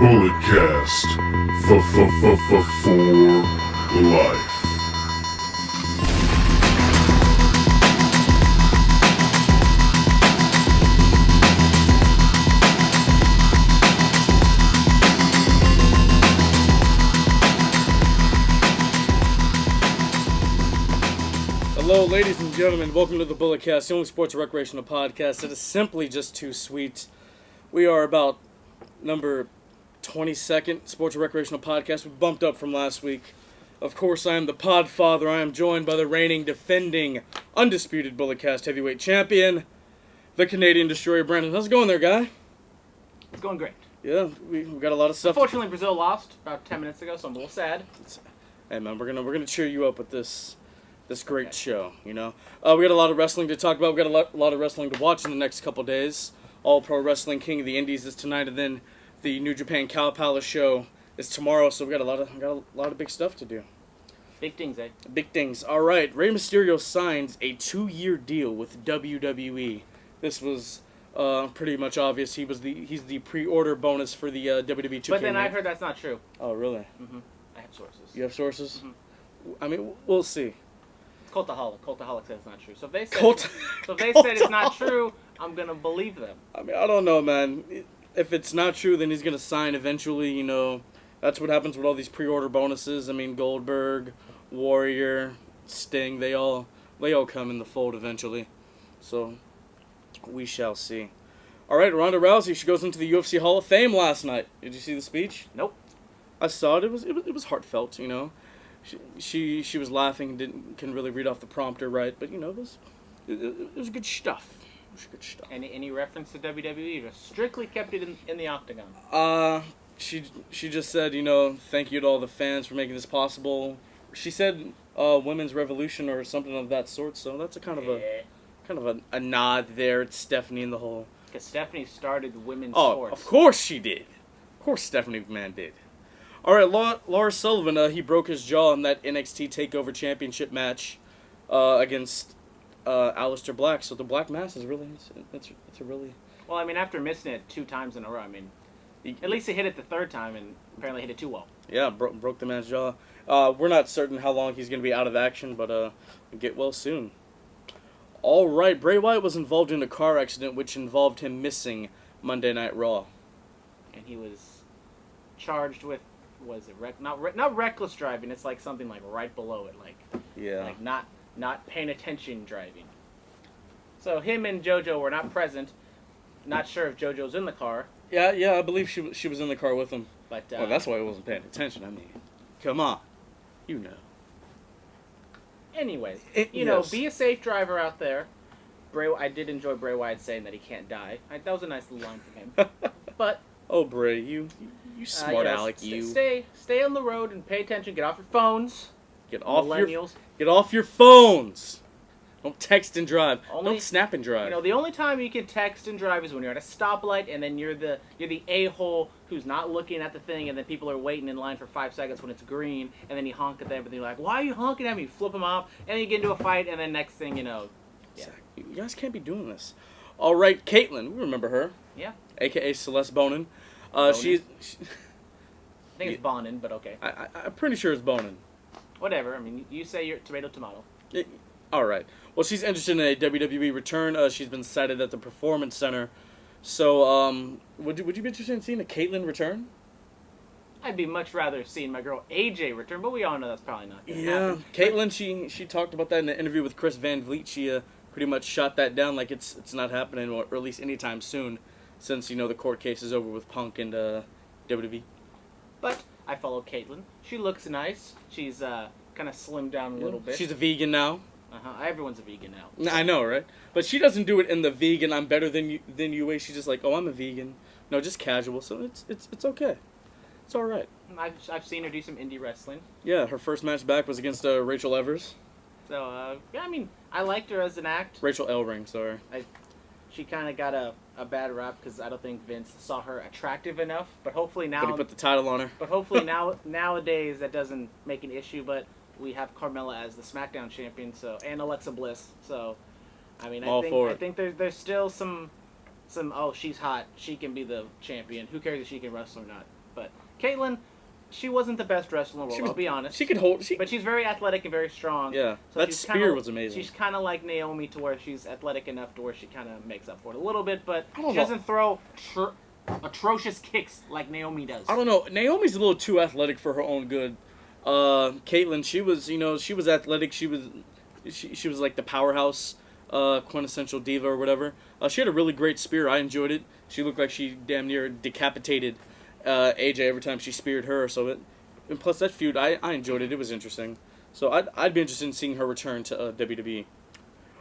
Bulletcast for life. Hello, ladies and gentlemen. Welcome to the Bulletcast, the only sports recreational podcast that is simply just too sweet. We are about number 22nd sports recreational podcast. We bumped up from last week. Of course, I am the pod father. I am joined by the reigning, defending, undisputed Bulletcast heavyweight champion, the Canadian Destroyer, Brandon. How's it going there, guy? It's going great. Yeah, we've got a lot of stuff. Unfortunately, Brazil lost about 10 minutes ago, so I'm a little sad. Hey, man, we're gonna cheer you up with this great show, you know. We got a lot of wrestling to talk about. We got a lot of wrestling to watch in the next couple days. All Pro Wrestling King of the Indies is tonight, and then the New Japan Cow Palace show is tomorrow. So we got a lot of big stuff to do. Big things, eh? Big things. All right, Rey Mysterio signs a 2-year deal with WWE. This was pretty much obvious. He's the pre-order bonus for the WWE 2K. But then I heard that's not true. Oh, really? Mm-hmm. I have sources. You have sources? Mm-hmm. I mean, we'll see. Cultaholic. Cultaholic says it's not true. So if they said, it's not true, I'm gonna believe them. I mean, I don't know, man. If it's not true, then he's gonna sign eventually. You know, that's what happens with all these pre-order bonuses. I mean, Goldberg, Warrior, Sting, they all come in the fold eventually. So we shall see. All right, Ronda Rousey. She goes into the UFC Hall of Fame last night. Did you see the speech? Nope. I saw it. It was heartfelt. You know. She was laughing, couldn't really read off the prompter right, but you know it was good stuff. It was good stuff. Any reference to WWE? Just strictly kept it in the octagon. She just said, you know, thank you to all the fans for making this possible. She said women's revolution or something of that sort, so that's a kind of a nod there. It's Stephanie and the whole. Because Stephanie started women's Oh, sports. of course she did. Of course Stephanie McMahon did. All right, Lars Sullivan, he broke his jaw in that NXT TakeOver Championship match against Aleister Black. So the Black Mass is really, it's a really... Well, I mean, after missing it 2 times in a row, I mean, at least he hit it the 3rd time and apparently hit it too well. Yeah, broke the man's jaw. We're not certain how long he's going to be out of action, but get well soon. All right, Bray Wyatt was involved in a car accident which involved him missing Monday Night Raw. And he was charged with... Was it not reckless driving? It's like something like right below it, like not paying attention driving. So him and JoJo were not present. Not sure if JoJo's in the car. Yeah, I believe she was in the car with him. But well, that's why he wasn't paying attention. I mean, come on, you know. Anyways, you know, be a safe driver out there. I did enjoy Bray Wyatt saying that he can't die. That was a nice little line from him. But oh, Bray, you smart aleck, you. Stay on the road and pay attention. Get off your phones. Get off your phones. Don't text and drive. Don't snap and drive. You know, the only time you can text and drive is when you're at a stoplight and then you're the a-hole who's not looking at the thing, and then people are waiting in line for 5 seconds when it's green, and then you honk at them and you're like, "Why are you honking at me?" You flip them off, and then you get into a fight, and then next thing you know, yeah. You guys can't be doing this. All right, Caitlyn, we remember her. Yeah. AKA Celeste Bonin. She I think it's Bonin, but okay. I'm pretty sure it's Bonin. Whatever. I mean, you say you're tomato. All right. Well, she's interested in a WWE return. She's been cited at the Performance Center. So, would you be interested in seeing a Caitlyn return? I'd be much rather seeing my girl AJ return, but we all know that's probably not going to happen. Caitlyn, she talked about that in the interview with Chris Van Vliet. She pretty much shot that down like it's not happening, or at least anytime soon, since, you know, the court case is over with Punk and WWE. But I follow Caitlyn. She looks nice. She's kind of slimmed down a little bit. She's a vegan now. Everyone's a vegan now. I know, right? But she doesn't do it in the vegan, I'm better than you way. She's just like, oh, I'm a vegan. No, just casual. So it's okay. It's all right. I've seen her do some indie wrestling. Yeah, her first match back was against Rachel Evers. So, yeah, I mean, I liked her as an act. Rachel Ellering, sorry. She kind of got a bad rap because I don't think Vince saw her attractive enough. But hopefully now... But he put the title on her. But hopefully nowadays that doesn't make an issue. But we have Carmella as the SmackDown champion, and Alexa Bliss. So, I mean, I think there's still some, oh, she's hot. She can be the champion. Who cares if she can wrestle or not? But Caitlyn, she wasn't the best wrestler in the world, I'll be honest. She could hold... But she's very athletic and very strong. Yeah, so that spear was amazing. She's kind of like Naomi to where she's athletic enough to where she kind of makes up for it a little bit, but she doesn't throw atrocious kicks like Naomi does. I don't know. Naomi's a little too athletic for her own good. Caitlyn, she was athletic. She was like the powerhouse, quintessential diva or whatever. She had a really great spear. I enjoyed it. She looked like she damn near decapitated AJ every time she speared her. And plus that feud, I enjoyed it. It was interesting. So I'd be interested in seeing her return to WWE.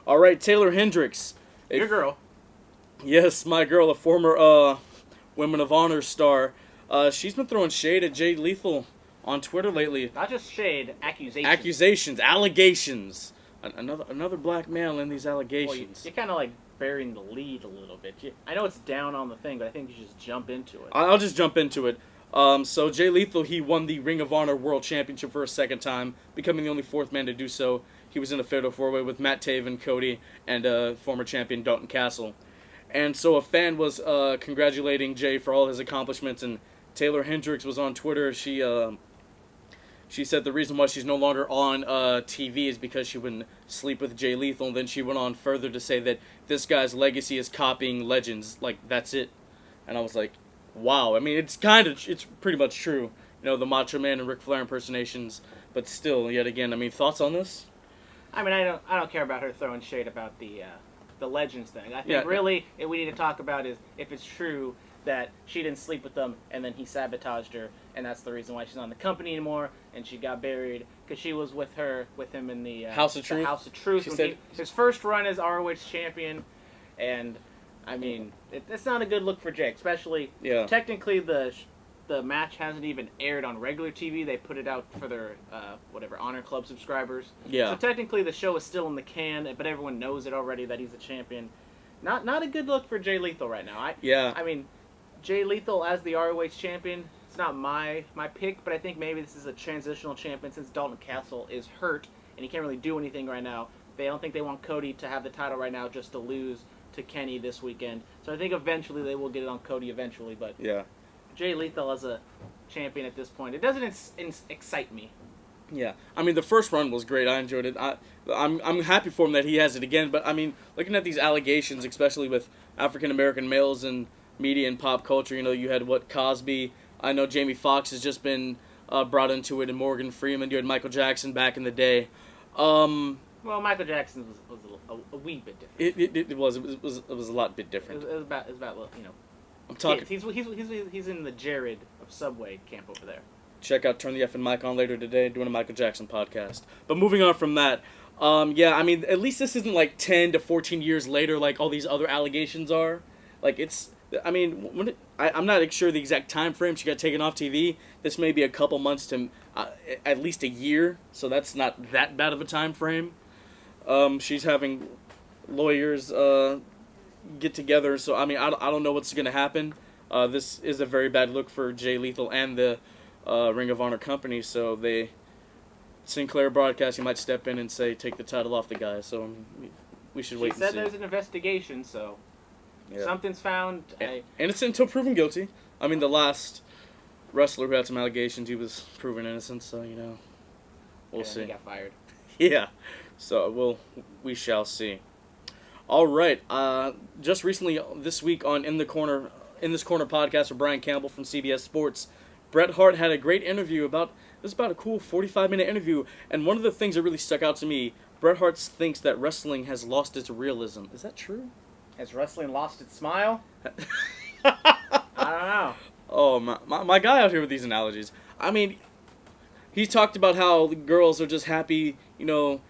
All right, Taylor Hendricks. Your girl. Yes, my girl, a former Women of Honor star. She's been throwing shade at Jay Lethal on Twitter lately. Not just shade, accusations. Accusations, allegations. Another black male in these allegations. Well, you're kind of like burying the lead a little bit. I know it's down on the thing, but I think you should just jump into it. I'll just jump into it. So Jay Lethal, he won the Ring of Honor World Championship for a second time, becoming the only fourth man to do so. He was in a fatal four-way with Matt Taven, Cody, and former champion Dalton Castle. And so a fan was congratulating Jay for all his accomplishments, and Taylor Hendricks was on Twitter. She said the reason why she's no longer on TV is because she wouldn't sleep with Jay Lethal, and then she went on further to say that this guy's legacy is copying legends. Like, that's it. And I was like, wow. I mean, it's pretty much true. You know, the Macho Man and Ric Flair impersonations, but still, yet again, I mean, thoughts on this? I mean, I don't care about her throwing shade about the legends thing. I think really what we need to talk about is if it's true that she didn't sleep with them and then he sabotaged her, and that's the reason why she's not in the company anymore, and she got buried because she was with him in the House of Truth. House of Truth. His first run as ROH champion, and I mean it's not a good look for Jake, especially technically the match hasn't even aired on regular TV. They put it out for their Honor Club subscribers. Yeah. So technically the show is still in the can, but everyone knows it already that he's a champion. Not a good look for Jay Lethal right now. I mean, Jay Lethal as the ROH champion, it's not my pick, but I think maybe this is a transitional champion since Dalton Castle is hurt and he can't really do anything right now. I don't think they want Cody to have the title right now just to lose to Kenny this weekend. So I think eventually they will get it on Cody eventually, but Jay Lethal as a champion at this point, it doesn't excite me. Yeah, I mean the first run was great. I enjoyed it. I'm happy for him that he has it again. But I mean, looking at these allegations, especially with African American males and media and pop culture, you know, you had Cosby. I know Jamie Foxx has just been brought into it, and Morgan Freeman. You had Michael Jackson back in the day. Well, Michael Jackson was a wee bit different. It was a lot bit different. It was about you know. I'm talking. He's in the Jared of Subway camp over there. Check out Turn the Effing Mic On later today, doing a Michael Jackson podcast. But moving on from that, I mean, at least this isn't like 10 to 14 years later like all these other allegations are. Like, I'm not sure the exact time frame she got taken off TV. This may be a couple months to at least a year, so that's not that bad of a time frame. She's having lawyers get together, so I mean, I don't know what's going to happen. This is a very bad look for Jay Lethal and the Ring of Honor company, so Sinclair Broadcasting might step in and say, take the title off the guy, so we should wait and see. She said there's an investigation, so something's found. Innocent until proven guilty. I mean, the last wrestler who had some allegations, he was proven innocent, so, you know, we'll see. He got fired. Yeah, so we shall see. All right, just recently this week on In This Corner podcast with Brian Campbell from CBS Sports, Bret Hart had a great interview it was about a cool 45-minute interview, and one of the things that really stuck out to me, Bret Hart thinks that wrestling has lost its realism. Is that true? Has wrestling lost its smile? I don't know. Oh, my guy out here with these analogies. I mean, he talked about how the girls are just happy, you know,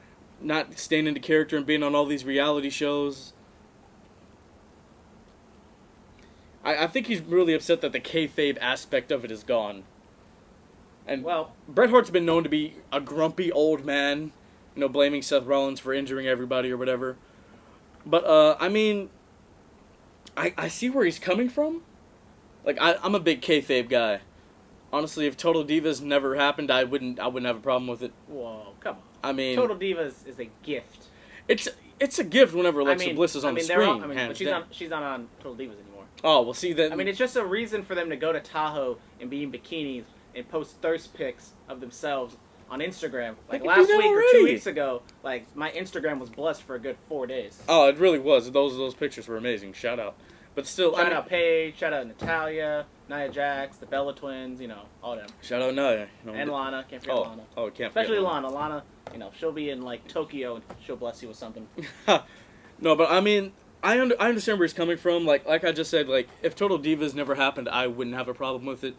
not staying into character and being on all these reality shows. I think he's really upset that the kayfabe aspect of it is gone. And Bret Hart's been known to be a grumpy old man, you know, blaming Seth Rollins for injuring everybody or whatever. But I mean, I see where he's coming from. Like, I'm a big kayfabe guy. Honestly, if Total Divas never happened, I wouldn't have a problem with it. Whoa, come on. I mean, Total Divas is a gift. it's a gift whenever Alexa Bliss is on the screen. But she's not on Total Divas anymore. Oh, well, see that. I mean, it's just a reason for them to go to Tahoe and be in bikinis and post thirst pics of themselves on Instagram. Like last week or 2 weeks ago, like my Instagram was blessed for a good 4 days. Oh, it really was. Those pictures were amazing. Shout out. But still, shout out Paige, shout out Natalia, Nia Jax, the Bella Twins, all them. Shout out Nia. And Lana, can't forget Lana. Oh, can't Especially forget Lana. Lana, she'll be in like Tokyo and she'll bless you with something. No, but I mean, I understand where he's coming from. Like I just said, like if Total Divas never happened, I wouldn't have a problem with it.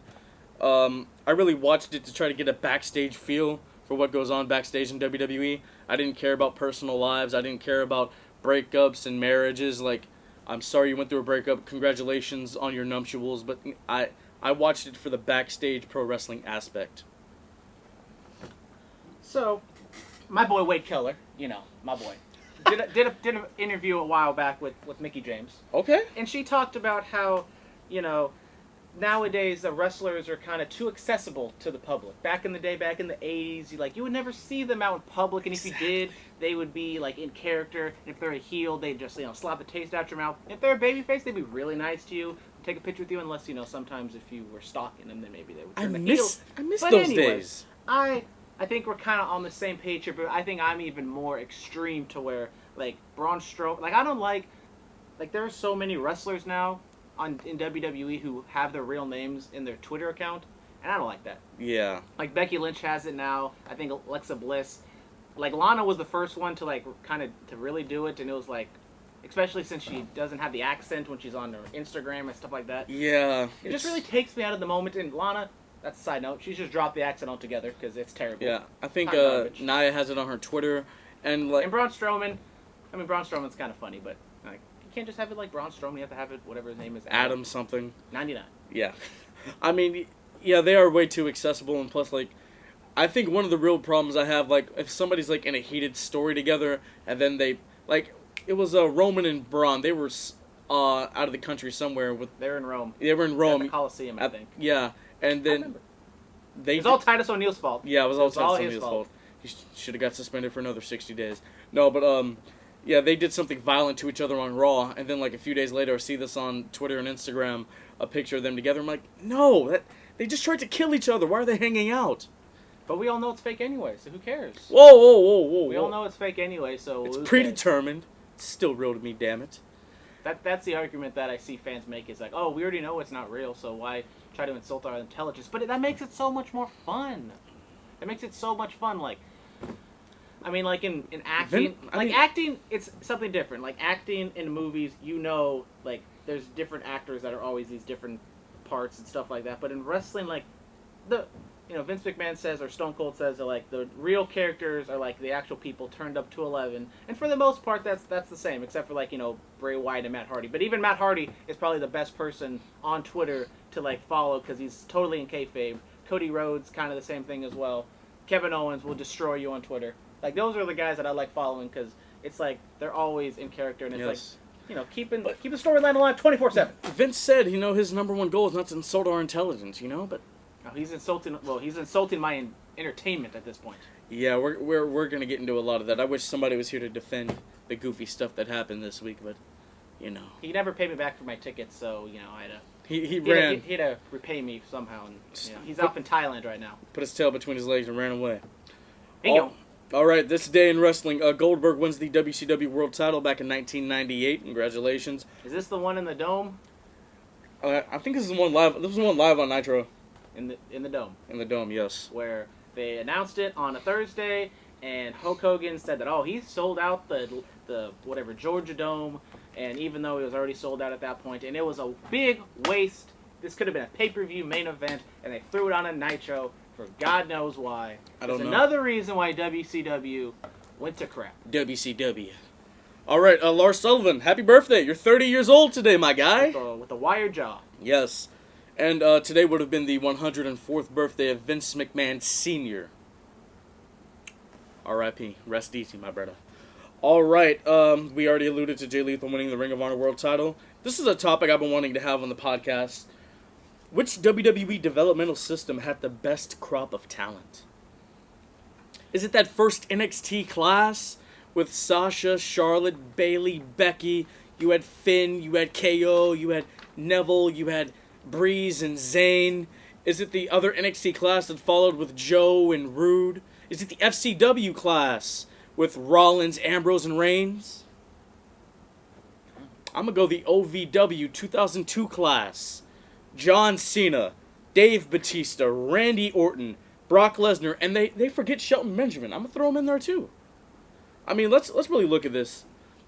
I really watched it to try to get a backstage feel for what goes on backstage in WWE. I didn't care about personal lives. I didn't care about breakups and marriages. Like, I'm sorry you went through a breakup. Congratulations on your nuptials. But I watched it for the backstage pro wrestling aspect. So, my boy Wade Keller, my boy, did an interview a while back with Mickie James. Okay. And she talked about how, nowadays the wrestlers are kind of too accessible to the public. Back in the day, back in the 80s, you would never see them out in public, and if you did, they would be like in character. And if they're a heel, they'd just slap the taste out your mouth. If they're a babyface, they'd be really nice to you, take a picture with you, unless sometimes if you were stalking them, then maybe they would turn the heel. I miss those days. I think we're kind of on the same page here, but I think I'm even more extreme to where like Braun Strowman. Like I don't like there are so many wrestlers now in WWE who have their real names in their Twitter account, and I don't like that. Yeah. Like Becky Lynch has it now. I think Alexa Bliss. Like Lana was the first one to to really do it, and it was like, especially since she doesn't have the accent when she's on her Instagram and stuff like that. Yeah. It just really takes me out of the moment. And Lana, that's a side note, she's just dropped the accent altogether because it's terrible. Yeah. I think Nia has it on her Twitter, and Braun Strowman. I mean, Braun Strowman's kind of funny, but like you can't just have it like Braun Strowman. You have to have it whatever his name is. Adam something. 99. Yeah. I mean, yeah, they are way too accessible, and plus, I think one of the real problems I have, if somebody's, in a heated story together, and then they, it was Roman and Braun, they were out of the country somewhere. They're in Rome. They were in Rome. At the Coliseum, I think. Yeah, and then... It was all Titus O'Neil's fault. Yeah, it was all Titus O'Neil's fault. He should have got suspended for another 60 days. No, but, yeah, they did something violent to each other on Raw, and then, a few days later, I see this on Twitter and Instagram, a picture of them together. I'm like, no, they just tried to kill each other. Why are they hanging out? But we all know it's fake anyway, so who cares? Whoa. We all know it's fake anyway, so it's predetermined. It's still real to me, damn it. That's the argument that I see fans make is like, oh, we already know it's not real, so why try to insult our intelligence? But that makes it so much more fun. It makes it so much fun. In acting, acting, it's something different. Like acting in movies, there's different actors that are always these different parts and stuff like that. But in wrestling, Vince McMahon says, or Stone Cold says, that the real characters are the actual people turned up to 11, and for the most part, that's the same, except for Bray Wyatt and Matt Hardy. But even Matt Hardy is probably the best person on Twitter to follow because he's totally in kayfabe. Cody Rhodes, kind of the same thing as well. Kevin Owens will destroy you on Twitter. Those are the guys that I like following because it's they're always in character, and it's keeping the storyline alive 24/7. Vince said, his number one goal is not to insult our intelligence, but. No, he's insulting my entertainment at this point. Yeah, we're gonna get into a lot of that. I wish somebody was here to defend the goofy stuff that happened this week, but he never paid me back for my tickets, so I had to. He had to repay me somehow, and he's off in Thailand right now. Put his tail between his legs and ran away. Bingo. All right, this day in wrestling, Goldberg wins the WCW World Title back in 1998. Congratulations. Is this the one in the Dome? I think this is one live. This was one live on Nitro. In the Dome. In the Dome, yes. Where they announced it on a Thursday, and Hulk Hogan said that he sold out the Georgia Dome, and even though it was already sold out at that point, and it was a big waste. This could have been a pay-per-view main event, and they threw it on a Nitro for God knows why. I don't know. Another reason why WCW went to crap. WCW. All right, Lars Sullivan, happy birthday! You're 30 years old today, my guy. With a wire jaw. Yes. And today would have been the 104th birthday of Vince McMahon Sr. R.I.P. Rest easy, my brother. All right, we already alluded to Jay Lethal winning the Ring of Honor World Title. This is a topic I've been wanting to have on the podcast. Which WWE developmental system had the best crop of talent? Is it that first NXT class with Sasha, Charlotte, Bayley, Becky. You had Finn, you had KO, you had Neville, you had Breeze and Zayn. Is it the other NXT class that followed with Joe and Rude? Is it the FCW class with Rollins, Ambrose, and Reigns? I'm going to go the OVW 2002 class. John Cena, Dave Bautista, Randy Orton, Brock Lesnar, and they forget Shelton Benjamin. I'm going to throw him in there too. I mean, let's really look at this.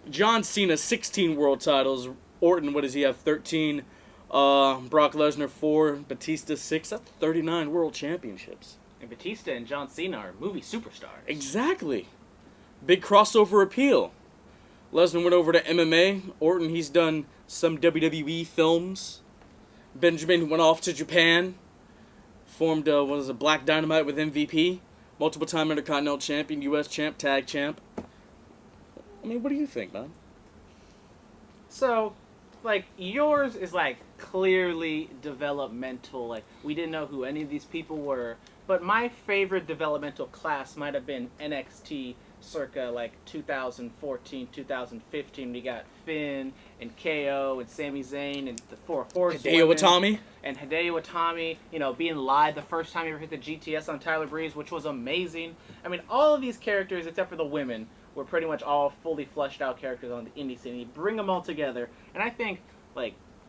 John Cena, 16 world titles. Orton, what does he have? 13. Brock Lesnar, 4. Batista, 6. That's 39 world championships. And Batista and John Cena are movie superstars. Exactly. Big crossover appeal. Lesnar went over to MMA. Orton, he's done some WWE films. Benjamin went off to Japan. Formed, Black Dynamite with MVP. Multiple time Intercontinental Champion, U.S. Champ, Tag Champ. I mean, what do you think, man? So, yours is, clearly developmental. We didn't know who any of these people were. But my favorite developmental class might have been NXT circa, 2014, 2015. We got Finn and KO and Sami Zayn and the Four Horsemen. Hideo Itami. And Hideo Itami, being live the first time he ever hit the GTS on Tyler Breeze, which was amazing. I mean, all of these characters, except for the women, were pretty much all fully fleshed out characters on the indie scene. You bring them all together, and I think,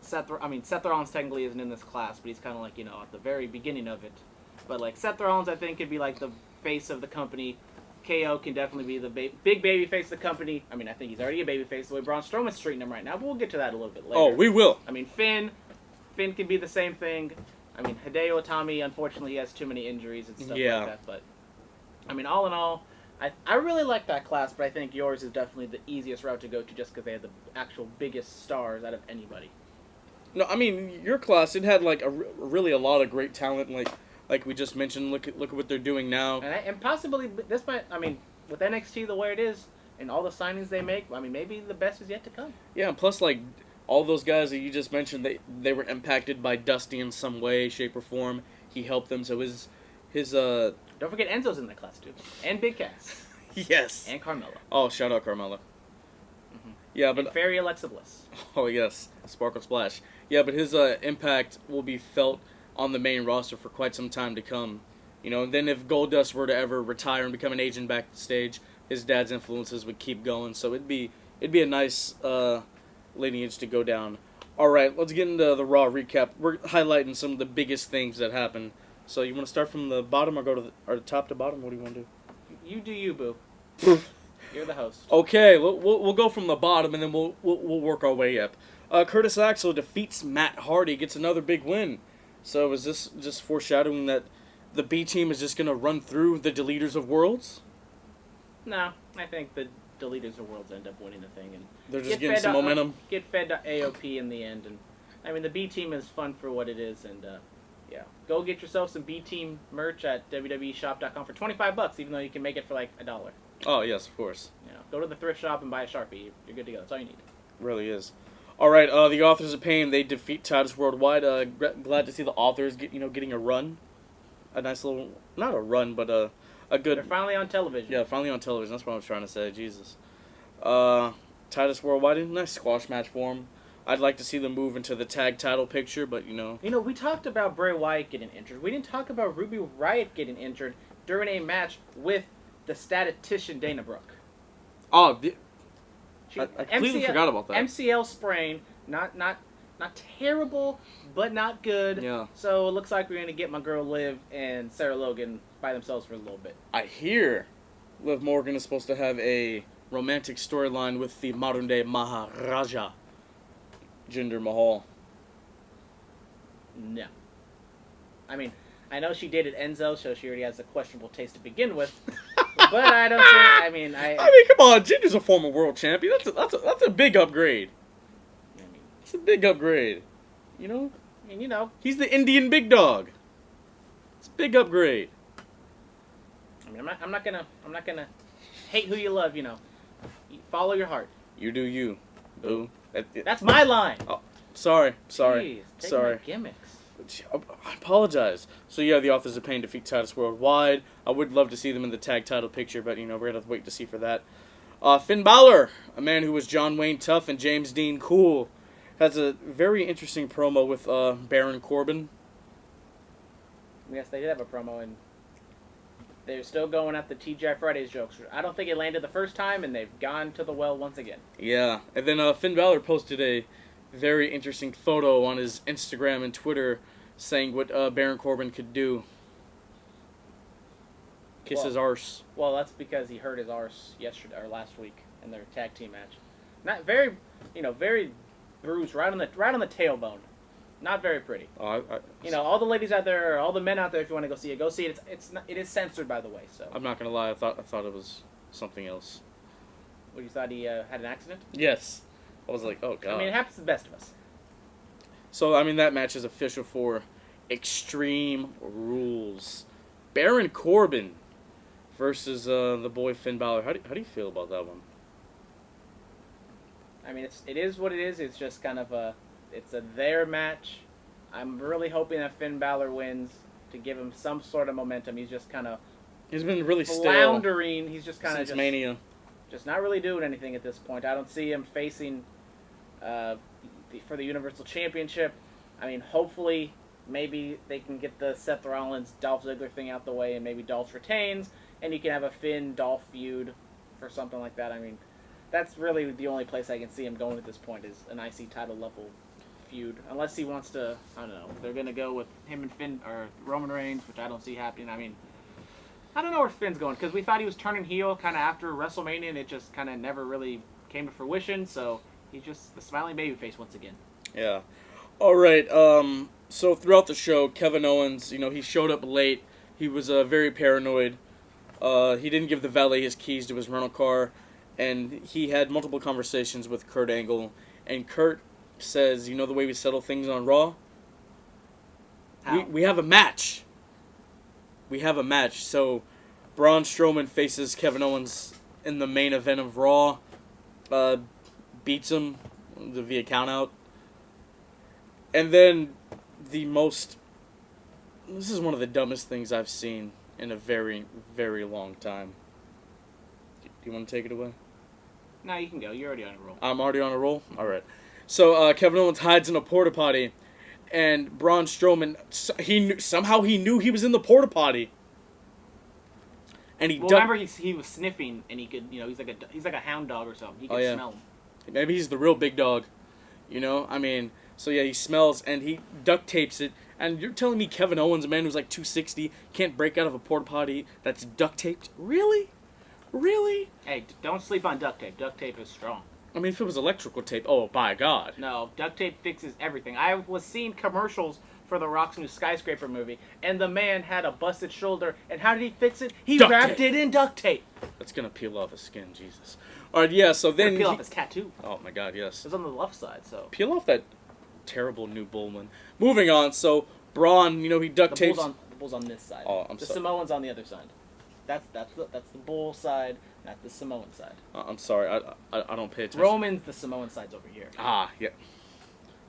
Seth Rollins technically isn't in this class, but he's kind of at the very beginning of it. But Seth Rollins, I think, could be the face of the company. KO can definitely be the big baby face of the company. I mean, I think he's already a baby face the way Braun Strowman's treating him right now, but we'll get to that a little bit later. Oh, we will. I mean, Finn can be the same thing. I mean, Hideo Itami, unfortunately, he has too many injuries and stuff like that. But, I mean, all in all, I really like that class, but I think yours is definitely the easiest route to go to just because they have the actual biggest stars out of anybody. No, I mean, your class, it had, really a lot of great talent, like we just mentioned. Look at what they're doing now. And possibly, this might, I mean, with NXT the way it is, and all the signings they make, I mean, maybe the best is yet to come. Yeah, and plus, all those guys that you just mentioned, they were impacted by Dusty in some way, shape, or form. He helped them, so his Don't forget Enzo's in that class, too. And Big Cass. Yes. And Carmella. Oh, shout out Carmella. Mm-hmm. Yeah, but... And Fairy Alexa Bliss. Oh, yes. Sparkle Splash. Yeah, but his impact will be felt on the main roster for quite some time to come. And then if Goldust were to ever retire and become an agent backstage, his dad's influences would keep going. So it'd be a nice lineage to go down. All right, let's get into the Raw recap. We're highlighting some of the biggest things that happened. So you want to start from the bottom or go to the top to bottom? What do you want to do? You do you, boo. You're the host. Okay, we'll go from the bottom and then we'll work our way up. Curtis Axel defeats Matt Hardy, gets another big win. So is this just foreshadowing that the B team is just going to run through the Deleters of Worlds? No, I think the Deleters of Worlds end up winning the thing. And they're just getting some momentum. Get fed to AOP in the end. And I mean, the B team is fun for what it is. And yeah, go get yourself some B team merch at WWEshop.com for $25, even though you can make it for $1. Oh, yes, of course. Go to the thrift shop and buy a Sharpie. You're good to go. That's all you need. It really is. All right, the Authors of Pain, they defeat Titus Worldwide. Glad to see the Authors getting a run. A nice little, not a run, but a good... They're finally on television. Yeah, finally on television. That's what I was trying to say. Jesus. Titus Worldwide, nice squash match for him. I'd like to see them move into the tag title picture, but we talked about Bray Wyatt getting injured. We didn't talk about Ruby Riott getting injured during a match with the statistician Dana Brooke. Oh, I completely forgot about that. MCL sprain, not terrible, but not good. Yeah. So it looks like we're going to get my girl Liv and Sarah Logan by themselves for a little bit. I hear Liv Morgan is supposed to have a romantic storyline with the modern-day Maharaja, Jinder Mahal. No. I mean, I know she dated Enzo, so she already has a questionable taste to begin with. But I don't think. I mean, come on, Jinder's a former world champion. That's a big upgrade. It's a big upgrade. He's the Indian big dog. It's a big upgrade. I mean, I'm not gonna hate who you love. You follow your heart. You do you, boo. That's my line. Oh, sorry. Jeez, sorry. My gimmicks. I apologize. So yeah, the Authors of Pain defeat Titus Worldwide. I would love to see them in the tag title picture, but we're gonna have to wait to see for that. Finn Balor, a man who was John Wayne Tough and James Dean Cool, has a very interesting promo with Baron Corbin. Yes, they did have a promo, and they're still going at the TGI Fridays jokes. I don't think it landed the first time, and they've gone to the well once again. Yeah, and then Finn Balor posted a very interesting photo on his Instagram and Twitter saying what Baron Corbin could do. Kiss his arse. Well, that's because he hurt his arse yesterday or last week in their tag team match. Not very, very bruised right on the tailbone. Not very pretty. All the ladies out there, all the men out there, if you want to go see it. It is censored, by the way. So I'm not gonna lie. I thought it was something else. What, you thought he had an accident? Yes. I was like, oh god. I mean, it happens to the best of us. So that match is official for Extreme Rules. Baron Corbin versus the boy Finn Balor. How do you feel about that one? I mean, it is what it is. It's just kind of it's their match. I'm really hoping that Finn Balor wins to give him some sort of momentum. He's just kind of he's been really floundering. Stale. He's just kind of Mania. Just not really doing anything at this point. I don't see him facing for the Universal Championship. I mean, hopefully, maybe they can get the Seth Rollins Dolph Ziggler thing out the way, and maybe Dolph retains, and you can have a Finn Dolph feud for something like that. I mean, that's really the only place I can see him going at this point is an IC title level feud, unless he wants to. I don't know. They're gonna go with him and Finn or Roman Reigns, which I don't see happening. I mean, I don't know where Finn's going because we thought he was turning heel kind of after WrestleMania, and it just kind of never really came to fruition. So he's just the smiling babyface once again. Yeah. All right. So throughout the show, Kevin Owens, he showed up late. He was very paranoid. He didn't give the valet his keys to his rental car, and he had multiple conversations with Kurt Angle. And Kurt says, the way we settle things on Raw? How? We have a match. We have a match. So Braun Strowman faces Kevin Owens in the main event of Raw. Beats him via countout. And then this is one of the dumbest things I've seen in a very, very long time. Do you want to take it away? No, you can go. You're already on a roll. I'm already on a roll? All right. So Kevin Owens hides in a porta potty, and Braun Strowman, somehow he knew he was in the porta potty. And remember he was sniffing, and he could, he's like a hound dog or something. He could smell him. Maybe he's the real big dog. I mean, so yeah, he smells, and he duct tapes it. And you're telling me Kevin Owens, a man who's like 260, can't break out of a porta potty that's duct taped? Really? Really? Hey, don't sleep on duct tape. Duct tape is strong. I mean, if it was electrical tape, oh, by God. No, duct tape fixes everything. I was seeing commercials for the Rock's new Skyscraper movie, and the man had a busted shoulder, and how did he fix it? He wrapped it in duct tape. That's going to peel off his skin, Jesus. All right, yeah, so then... Peel off his tattoo. Oh, my God, yes. It's on the left side, so... Peel off that terrible new Bullman. Moving on, so Braun, he duct tapes... The bull's on this side. Oh, I'm sorry. The Samoan's on the other side. That's the bull side, not the Samoan side. I'm sorry, I don't pay attention. Roman's the Samoan side's over here. Ah, yeah.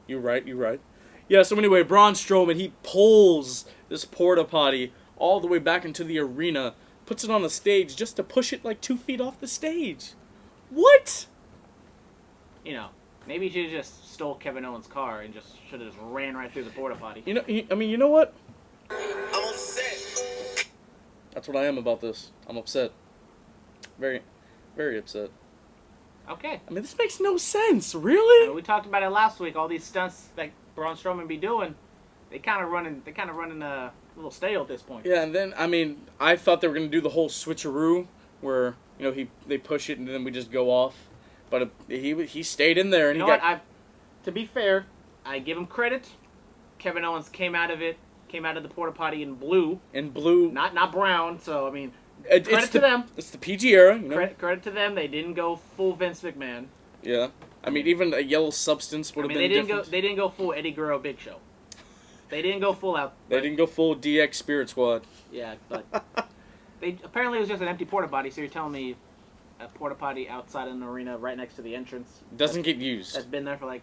You're right. Yeah, so anyway, Braun Strowman, he pulls this porta potty all the way back into the arena, puts it on the stage just to push it like 2 feet off the stage. What? Maybe he should have just stole Kevin Owens' car and should have just ran right through the porta potty. You know what? I'm upset. That's what I am about this. I'm upset. Very, very upset. Okay. I mean, this makes no sense, really? We talked about it last week. All these stunts that Braun Strowman be doing, they kind of running a little stale at this point. Yeah, and then I thought they were gonna do the whole switcheroo where they push it and then we just go off, but he stayed in there and to be fair, I give him credit. Kevin Owens came out of the porta potty in blue. In blue, not brown. So I mean. Credit to them. It's the PG era, Credit to them. They didn't go full Vince McMahon. Yeah, I mean even a yellow substance would have been different. They didn't go full Eddie Guerrero Big Show. They didn't go full out. They didn't go full DX Spirit Squad. Yeah, but apparently it was just an empty porta potty. So you're telling me a porta potty outside an arena right next to the entrance doesn't get used. That's been there for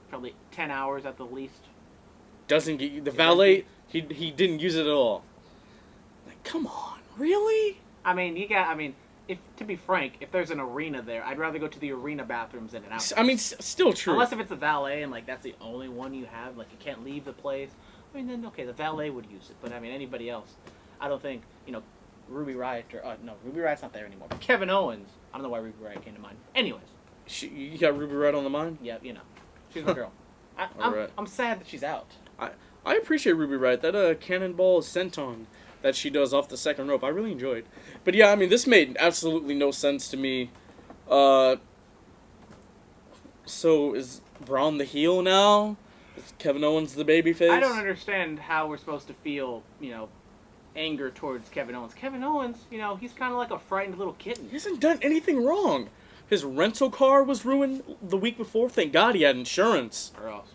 probably 10 hours at the least. Doesn't get the valet. He didn't use it at all. Like, come on. Really? I mean, to be frank, if there's an arena there, I'd rather go to the arena bathrooms than an outhouse. I mean, still true. Unless if it's a valet and like that's the only one you have, like you can't leave the place. I mean, then okay, the valet would use it, but I mean anybody else, I don't think Ruby Riott or no, Ruby Riott's not there anymore. But Kevin Owens, I don't know why Ruby Riott came to mind. Anyways, you got Ruby Riott on the mind? Yeah, she's my girl. I'm sad that she's out. I appreciate Ruby Riott. That cannonball senton that she does off the second rope, I really enjoyed. But yeah, I mean, this made absolutely no sense to me. So is Braun the heel now? Is Kevin Owens the babyface? I don't understand how we're supposed to feel, anger towards Kevin Owens. Kevin Owens, he's kind of like a frightened little kitten. He hasn't done anything wrong. His rental car was ruined the week before. Thank God he had insurance. Or else.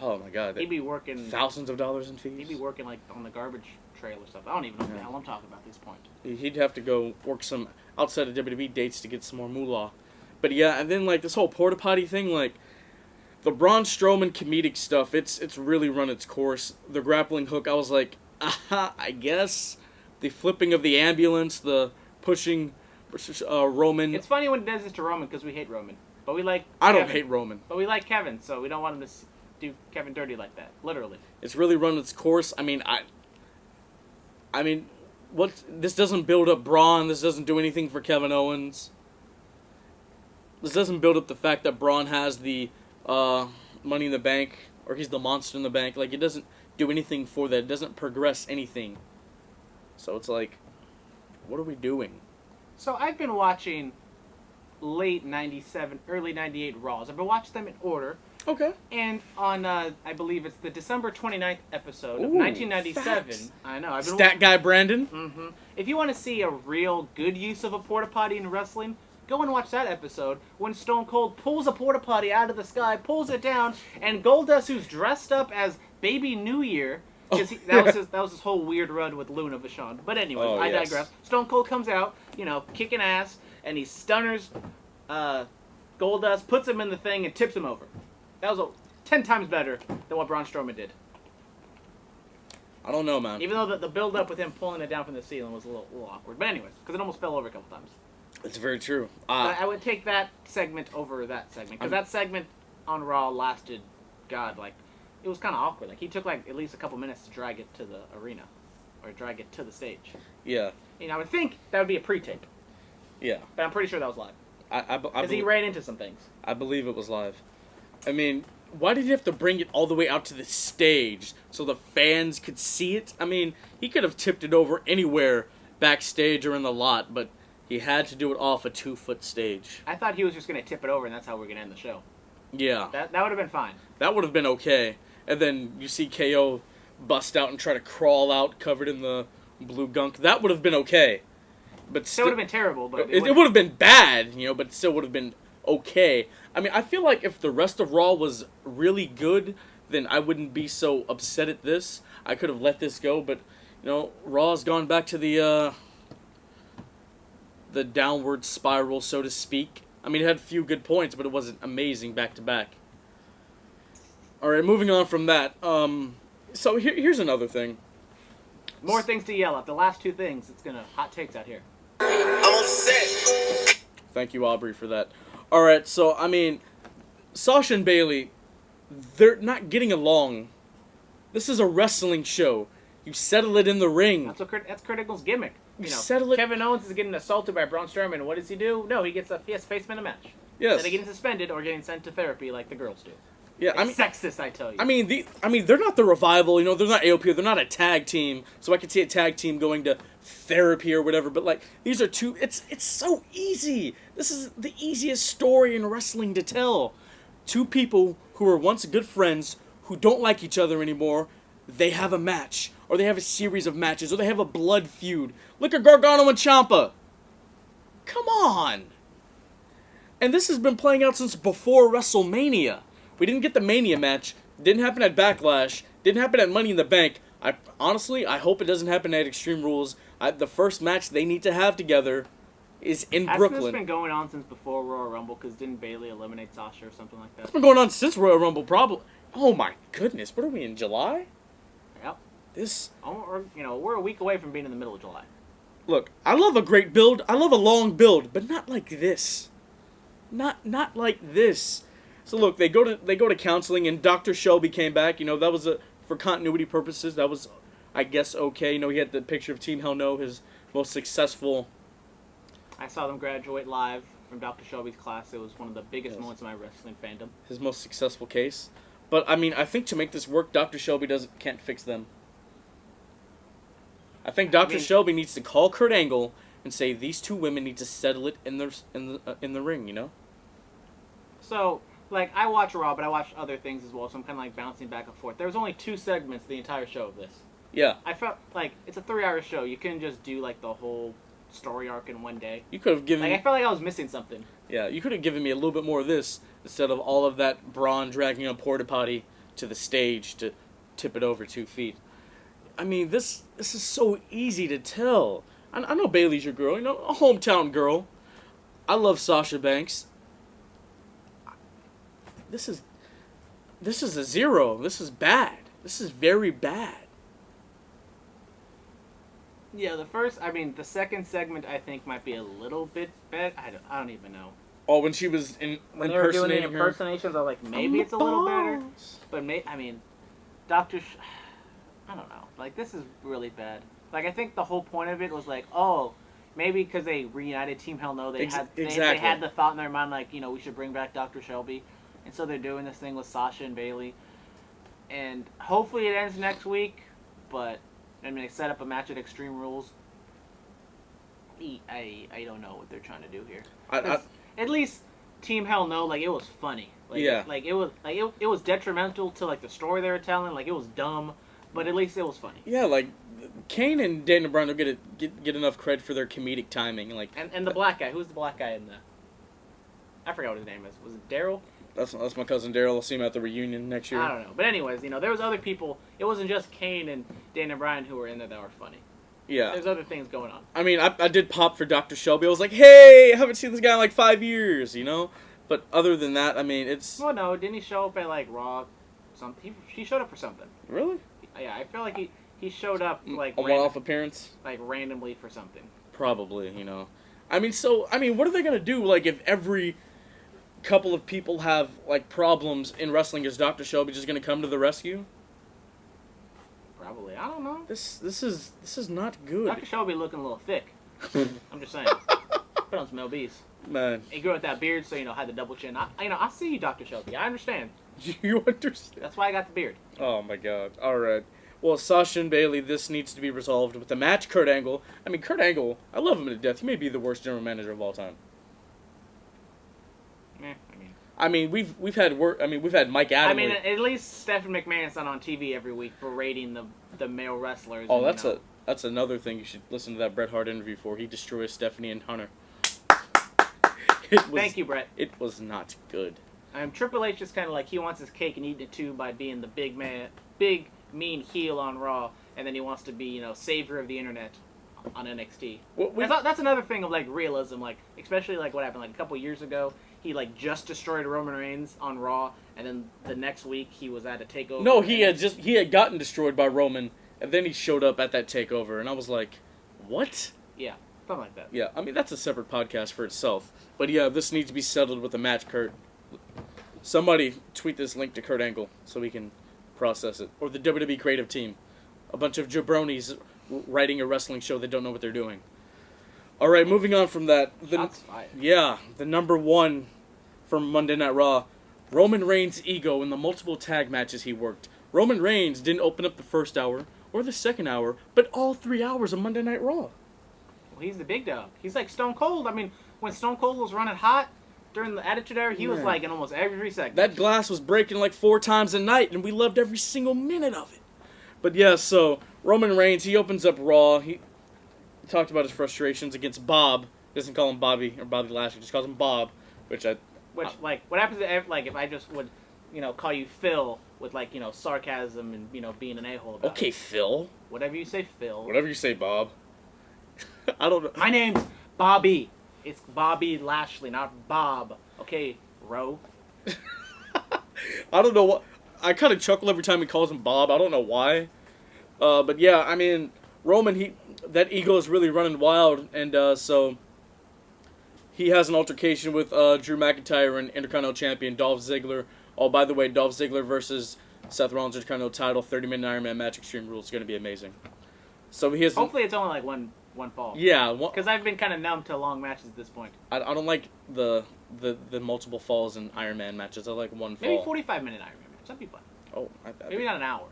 Oh my God. He'd be working thousands of dollars in fees. He'd be working like on the garbage trail or stuff. I don't even know what the hell I'm talking about at this point. He'd have to go work some outside of WWE dates to get some more moolah. But yeah, and then like this whole porta potty thing, like the Braun Strowman comedic stuff, it's really run its course. The grappling hook, I was like, aha, I guess. The flipping of the ambulance, the pushing Roman. It's funny when it does this to Roman because we hate Roman, but we like. I don't hate Roman, but we like Kevin, so we don't want him to do Kevin dirty like that. Literally. It's really run its course. I mean, what? This doesn't build up Braun. This doesn't do anything for Kevin Owens. This doesn't build up the fact that Braun has the Money in the Bank, or he's the Monster in the Bank. Like, it doesn't do anything for that. It doesn't progress anything. So it's like, what are we doing? So I've been watching late 97, early 98 Raws. I've been watching them in order. Okay. And on, I believe it's the December 29th episode of 1997. Facts. I know. I've been Stat guy Brandon. Mm-hmm. If you want to see a real good use of a porta potty in wrestling, go and watch that episode when Stone Cold pulls a porta potty out of the sky, pulls it down, and Goldust, who's dressed up as Baby New Year, because that was his whole weird run with Luna Vachon. But anyway, I digress. Stone Cold comes out, kicking ass, and he stunners Goldust, puts him in the thing, and tips him over. That was 10 times better than what Braun Strowman did. I don't know, man. Even though the build-up with him pulling it down from the ceiling was a little awkward. But anyways, because it almost fell over a couple times. It's very true. I would take that segment over that segment. Because that segment on Raw lasted, it was kind of awkward. Like, he took, at least a couple minutes to drag it to the arena. Or drag it to the stage. Yeah. I would think that would be a pre-tape. Yeah. But I'm pretty sure that was live. Because he ran into some things. I believe it was live. I mean, why did he have to bring it all the way out to the stage so the fans could see it? I mean, he could have tipped it over anywhere backstage or in the lot, but he had to do it off a 2-foot stage. I thought he was just going to tip it over and that's how we're going to end the show. Yeah. That would have been fine. That would have been okay. And then you see KO bust out and try to crawl out covered in the blue gunk. That would have been okay. But still would have been terrible. But it would have been bad, but it still would have been okay. I mean, I feel like if the rest of Raw was really good, then I wouldn't be so upset at this. I could have let this go, but, Raw's gone back to the downward spiral, so to speak. I mean, it had a few good points, but it wasn't amazing back-to-back. Alright, moving on from that. So here's another thing. More things to yell at. The last two things, it's gonna hot takes out here. I'm upset. Thank you, Aubrey, for that. Alright, so, I mean, Sasha and Bayley, they're not getting along. This is a wrestling show. You settle it in the ring. That's Kurt Angle's gimmick. Settle it. Kevin Owens is getting assaulted by Braun Strowman. What does he do? No, he has face-man a match. Yes. Instead of getting suspended or getting sent to therapy like the girls do. Yeah, it's sexist, I tell you. I mean, they're not the Revival. They're not AOP. They're not a tag team. So I could see a tag team going to therapy or whatever. But these are two. It's so easy. This is the easiest story in wrestling to tell. Two people who were once good friends who don't like each other anymore. They have a match, or they have a series of matches, or they have a blood feud. Look at Gargano and Ciampa. Come on. And this has been playing out since before WrestleMania. We didn't get the Mania match. Didn't happen at Backlash. Didn't happen at Money in the Bank. I hope it doesn't happen at Extreme Rules. The first match they need to have together is in Brooklyn. Hasn't this been going on since before Royal Rumble? Because didn't Bayley eliminate Sasha or something like that? It's been going on since Royal Rumble, probably. Oh my goodness, what are we in July? Yep. We're we're a week away from being in the middle of July. Look, I love a great build. I love a long build, but not like this. Not like this. So look, they go to counseling, and Dr. Shelby came back. You know, that was for continuity purposes. That was, I guess, okay. You know, he had the picture of Team Hell No, his most successful. I saw them graduate live from Dr. Shelby's class. It was one of the biggest moments of my wrestling fandom. His most successful case. But I mean, I think to make this work, Dr. Shelby can't fix them. I think Dr. Shelby needs to call Kurt Angle and say these two women need to settle it in the ring. You know. So, like, I watch Raw, but I watch other things as well, so I'm kind of, like, bouncing back and forth. There was only 2 segments the entire show of this. Yeah. I felt like it's a 3-hour show. You couldn't just do, like, the whole story arc in one day. You could have given I felt like I was missing something. Yeah, you could have given me a little bit more of this instead of all of that Braun dragging a porta potty to the stage to tip it over 2 feet. I mean, this is so easy to tell. I know Bayley's your girl, you know, a hometown girl. I love Sasha Banks. This is a 0. This is bad. This is very bad. Yeah, the second segment I think might be a little bit bad. I don't even know. Oh, when she was when they were doing the impersonations, I was like, maybe it's a little better. But I don't know. Like, this is really bad. Like, I think the whole point of it was like, oh, maybe because they reunited Team Hell No, they had the thought in their mind, like, you know, we should bring back Dr. Shelby. And so they're doing this thing with Sasha and Bayley. And hopefully it ends next week. But, I mean, they set up a match at Extreme Rules. I don't know what they're trying to do here. At least Team Hell No, like, it was funny. Like, yeah. Like, it was detrimental to, like, the story they were telling. Like, it was dumb. But at least it was funny. Yeah, like, Kane and Daniel Bryan don't get enough credit for their comedic timing. Like, and the black guy. Who's the black guy in the... I forgot what his name is. Was it Daryl? That's my cousin Daryl. I'll see him at the reunion next year. I don't know. But anyways, you know, there was other people. It wasn't just Kane and Daniel Bryan who were in there that were funny. Yeah. There's other things going on. I mean, I did pop for Dr. Shelby. I was like, hey, I haven't seen this guy in like 5 years, you know? But other than that, I mean, it's... Well, no, didn't he show up at, like, Raw? He showed up for something. Really? Yeah, I feel like he showed up, like... A one-off appearance? Like, randomly for something. Probably, you know. I mean, what are they going to do, like, if every couple of people have, like, problems in wrestling? Is Dr. Shelby just going to come to the rescue? Probably. I don't know. This is not good. Dr. Shelby looking a little thick. I'm just saying. Put on some LBs. Man. He grew out that beard, so, you know, had the double chin. I see you, Dr. Shelby. I understand. You understand? That's why I got the beard. Oh, my God. All right. Well, Sasha and Bayley, this needs to be resolved with the match. Kurt Angle. I mean, Kurt Angle, I love him to death. He may be the worst general manager of all time. I mean, we've had Mike Adams. I mean, at least Stephanie McMahon's not on TV every week berating the male wrestlers. Oh, that's another thing you should listen to that Bret Hart interview for. He destroys Stephanie and Hunter. Thank you, Bret. It was not good. Triple H is kind of like he wants his cake and eating it too by being the big mean heel on Raw, and then he wants to be, you know, savior of the internet on NXT. That's another thing of, like, realism, like, especially, like, what happened, like, a couple years ago. He, like, just destroyed Roman Reigns on Raw, and then the next week he was at a takeover. No, he had gotten destroyed by Roman, and then he showed up at that takeover, and I was like, what? Yeah, something like that. Yeah, I mean, that's a separate podcast for itself. But yeah, this needs to be settled with a match, Kurt. Somebody tweet this link to Kurt Angle so we can process it. Or the WWE creative team. A bunch of jabronis writing a wrestling show that don't know what they're doing. All right, moving on from that. Shots fired. Yeah, the number one from Monday Night Raw. Roman Reigns' ego in the multiple tag matches he worked. Roman Reigns didn't open up the first hour or the second hour, but all 3 hours of Monday Night Raw. Well, he's the big dog. He's like Stone Cold. I mean, when Stone Cold was running hot during the Attitude Era, he was like in almost every segment. That glass was breaking like 4 times a night, and we loved every single minute of it. But yeah, so Roman Reigns, he opens up Raw. He talked about his frustrations against Bob. He doesn't call him Bobby or Bobby Lashley, just calls him Bob, what happens if I just would, you know, call you Phil with, like, you know, sarcasm and, you know, being an a-hole about Okay, it. Phil. Whatever you say, Phil. Whatever you say, Bob. I don't know. My name's Bobby. It's Bobby Lashley, not Bob. Okay, Ro. I don't know what. I kind of chuckle every time he calls him Bob. I don't know why. But yeah, I mean, Roman, that ego is really running wild, and so he has an altercation with Drew McIntyre and Intercontinental Champion Dolph Ziggler. Oh, by the way, Dolph Ziggler versus Seth Rollins Intercontinental title, 30-minute Iron Man match, Extreme Rules, is going to be amazing. So he has. Hopefully, it's only like one fall. Yeah, because I've been kind of numb to long matches at this point. I don't like the multiple falls in Iron Man matches. I like one fall. Maybe 45-minute Iron Man match. That'd be fun. Oh, maybe not an hour.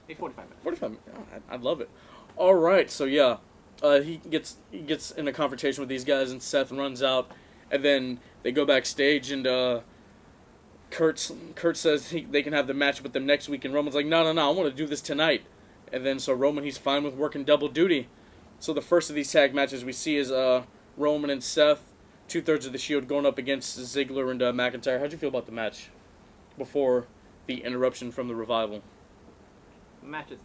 Maybe 45 minutes. 45 minutes. Oh, I'd love it. All right, so yeah, he gets in a confrontation with these guys, and Seth runs out, and then they go backstage, and Kurt says they can have the match with them next week, and Roman's like, no, I want to do this tonight. And then so Roman, he's fine with working double duty. So the first of these tag matches we see is Roman and Seth, 2/3 of the Shield, going up against Ziggler and McIntyre. How'd you feel about the match before the interruption from the Revival?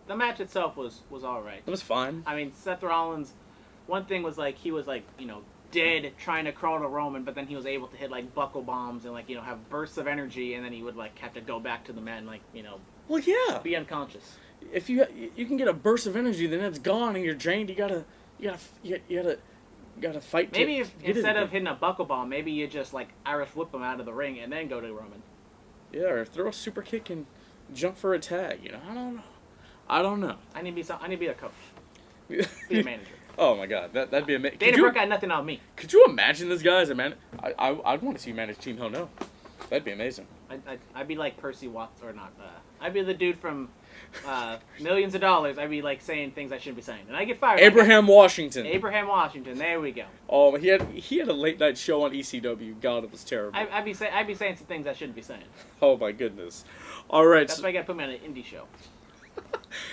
The match itself was all right. It was fine. I mean, Seth Rollins, one thing was like he was like dead trying to crawl to Roman, but then he was able to hit like buckle bombs and like have bursts of energy, and then he would like have to go back to the mat and like well, yeah, be unconscious. If you can get a burst of energy, then it's gone and you're drained. You gotta fight. Maybe if instead of hitting a buckle bomb, maybe you just like Irish whip him out of the ring and then go to Roman. Yeah, or throw a super kick and jump for a tag. I don't know. I need to be a coach. Be a manager. Oh my God, that'd be amazing. Dana Brooke got nothing on me. Could you imagine this guy as a man? I'd want to see you manage Team Hell No. That'd be amazing. I'd be like Percy Watts or not. I'd be the dude from Millions of Dollars. I'd be like saying things I shouldn't be saying, and I get fired. Abraham Washington. Abraham Washington. There we go. Oh, he had a late night show on ECW. God, it was terrible. I'd be saying some things I shouldn't be saying. Oh my goodness. All right. That's why you got to put me on an indie show.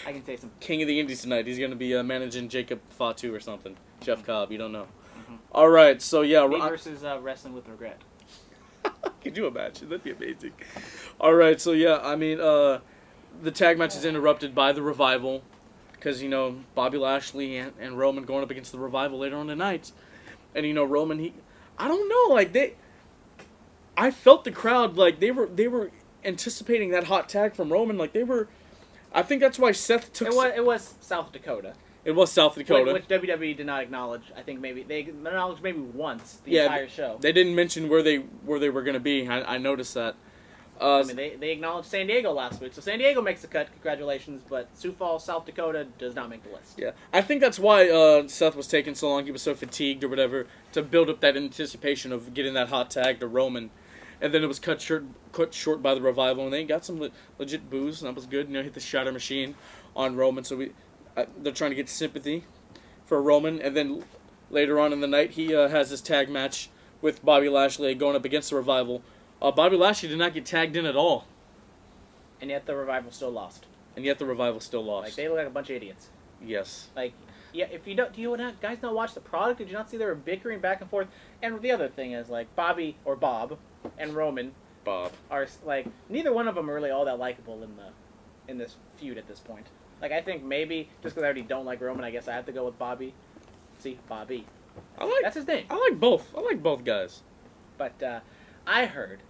I can say some. King of the Indies tonight. He's going to be managing Jacob Fatu or something. Jeff Cobb. You don't know. Mm-hmm. All right. So yeah. Me versus Wrestling with Regret. Could you imagine? That'd be amazing. All right. So yeah. I mean, the tag match is interrupted by the Revival because Bobby Lashley and Roman going up against the Revival later on tonight, and Roman I don't know, like I felt the crowd like they were anticipating that hot tag from Roman, like they were. I think that's why Seth took. It was South Dakota. It was South Dakota, which WWE did not acknowledge. I think maybe they acknowledged once the entire show. They didn't mention where they were going to be. I noticed that. I mean, they acknowledged San Diego last week, so San Diego makes the cut. Congratulations, but Sioux Falls, South Dakota, does not make the list. Yeah, I think that's why Seth was taking so long. He was so fatigued or whatever to build up that anticipation of getting that hot tag to Roman. And then it was cut short by the Revival, and they got some legit boos, and that was good. Hit the shatter machine on Roman, so they're trying to get sympathy for Roman. And then later on in the night, he has this tag match with Bobby Lashley going up against the Revival. Bobby Lashley did not get tagged in at all. And yet the Revival still lost. Like, they look like a bunch of idiots. Yes. Like, yeah, if you don't, do you guys not watch the product? Did you not see they were bickering back and forth? And the other thing is, like, Bobby, or Bob, and Roman are like neither one of them are really all that likable in this feud at this point. Like I think maybe just because I already don't like Roman, I guess I have to go with Bobby. See, Bobby. That's his name. I like both guys. But I heard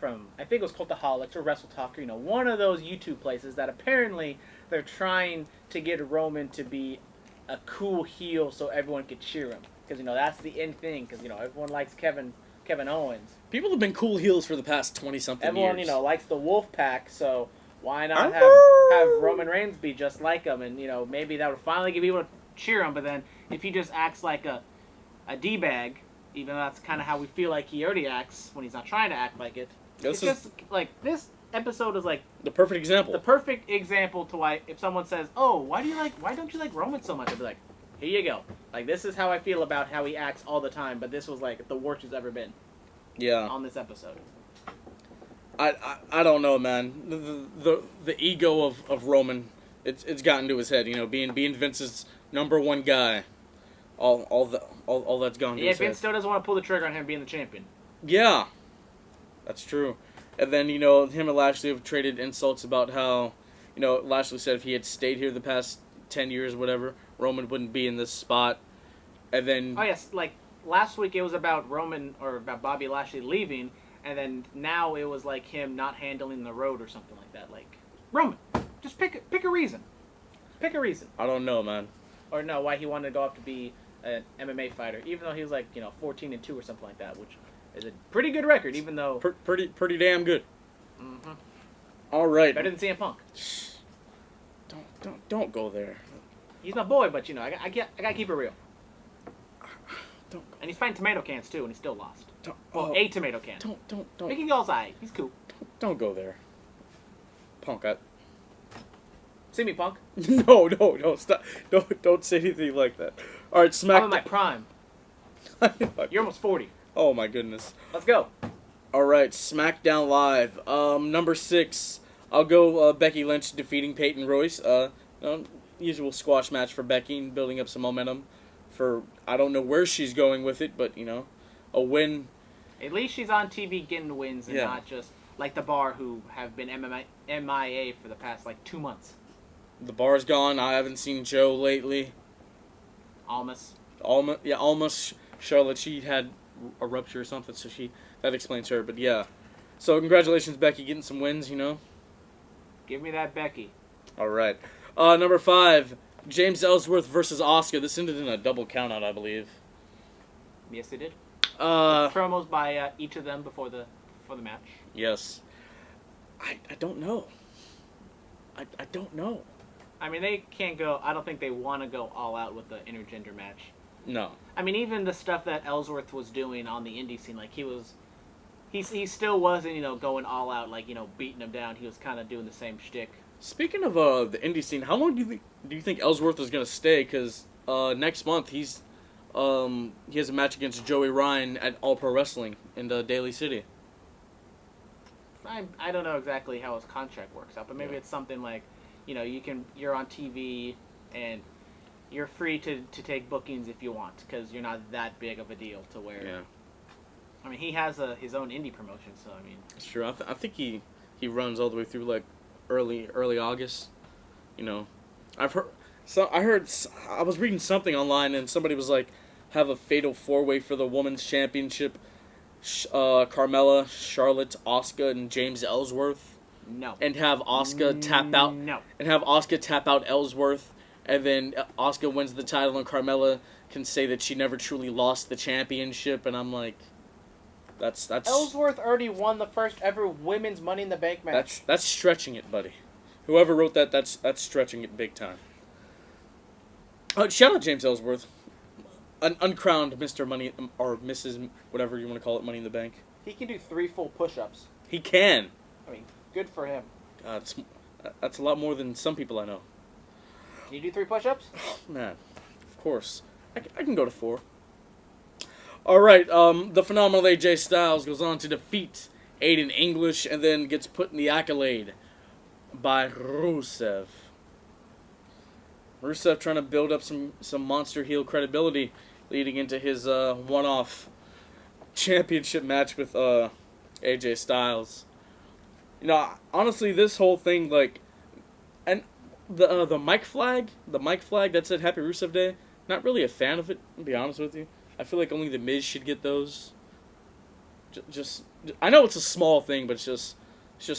from I think it was Cultaholics or Wrestle Talk, one of those YouTube places that apparently they're trying to get Roman to be a cool heel so everyone could cheer him because that's the end thing because everyone likes Kevin Owens. People have been cool heels for the past 20-something years. Everyone, likes the Wolf Pack, so why not have Roman Reigns be just like him? And, maybe that would finally get people to cheer him. But then if he just acts like a D-bag, even though that's kind of how we feel like he already acts when he's not trying to act like it. It's just, like, this episode is, like... The perfect example. The perfect example to why, if someone says, oh, why don't you like Roman so much? I'd be like, here you go. Like, this is how I feel about how he acts all the time, but this was, like, the worst he's ever been. Yeah. On this episode. I don't know, man. The ego of Roman, it's gotten to his head. Being Vince's number one guy. All that's gone to his head. Yeah, Vince still doesn't want to pull the trigger on him being the champion. Yeah. That's true. And then, him and Lashley have traded insults about how, Lashley said if he had stayed here the past 10 years or whatever, Roman wouldn't be in this spot. And then... Oh, yes, like, last week it was about Roman, or about Bobby Lashley leaving, and then now it was like him not handling the road or something like that. Like, Roman, just pick a reason. Pick a reason. I don't know, man. or no, why he wanted to go up to be an MMA fighter, even though he was like 14-2 or something like that, which is a pretty good record, even though pretty damn good. Mm-hmm. All right. Better than CM Punk. Don't go there. He's my boy, but I gotta keep it real. Don't. And he's fighting tomato cans too, and he still lost. A tomato can. Don't. Mickey Gall's alright. He's cool. Don't go there. Punk. See me, Punk. No, stop. Don't say anything like that. All right, SmackDown. I'm in my prime. You're almost 40. Oh my goodness. Let's go. All right, SmackDown Live. Number 6. I'll go Becky Lynch defeating Peyton Royce. Usual squash match for Becky, building up some momentum. For I don't know where she's going with it, but a win. At least she's on TV getting wins and not just like the Bar, who have been MIA for the past 2 months. The Bar's gone. I haven't seen Joe lately. Almas. Charlotte, she had a rupture or something, so that explains her. But yeah, so congratulations, Becky, getting some wins. Give me that Becky. All right. Number 5, James Ellsworth versus Asuka. This ended in a double countout, I believe. Yes, they did. Promos by each of them before the match. Yes. I don't know. I don't know. I mean, they can't go. I don't think they want to go all out with the intergender match. No. I mean, even the stuff that Ellsworth was doing on the indie scene, he still wasn't, going all out, beating him down. He was kind of doing the same shtick. Speaking of the indie scene, how long do you think Ellsworth is gonna stay? Because next month he has a match against Joey Ryan at All Pro Wrestling in the Daly City. I don't know exactly how his contract works out, but maybe it's something like, you're on TV and you're free to take bookings if you want, because you're not that big of a deal to where. Yeah. I mean, he has his own indie promotion, so I mean. It's true. I think he runs all the way through early August. I was reading something online and somebody was like, have a fatal 4-way for the women's championship. Carmella, Charlotte, Asuka, and James Ellsworth. No. And have Asuka tap out. No. And have Asuka tap out Ellsworth, and then Asuka wins the title, and Carmella can say that she never truly lost the championship. And I'm like, that's Ellsworth already won the first ever women's Money in the Bank match. That's stretching it, buddy. Whoever wrote that's stretching it big time. Shout out James Ellsworth. An uncrowned Mr. Money, or Mrs. whatever you want to call it, Money in the Bank. He can do 3 full push-ups. He can. I mean, good for him. That's a lot more than some people I know. Can you do 3 push-ups? Man, of course. I can go to 4. All right, the phenomenal AJ Styles goes on to defeat Aiden English and then gets put in the accolade by Rusev. Rusev trying to build up some monster heel credibility leading into his one-off championship match with AJ Styles. Honestly, this whole thing, and the mic flag that said Happy Rusev Day, not really a fan of it, to be honest with you. I feel like only The Miz should get those. Just I know it's a small thing, but it's just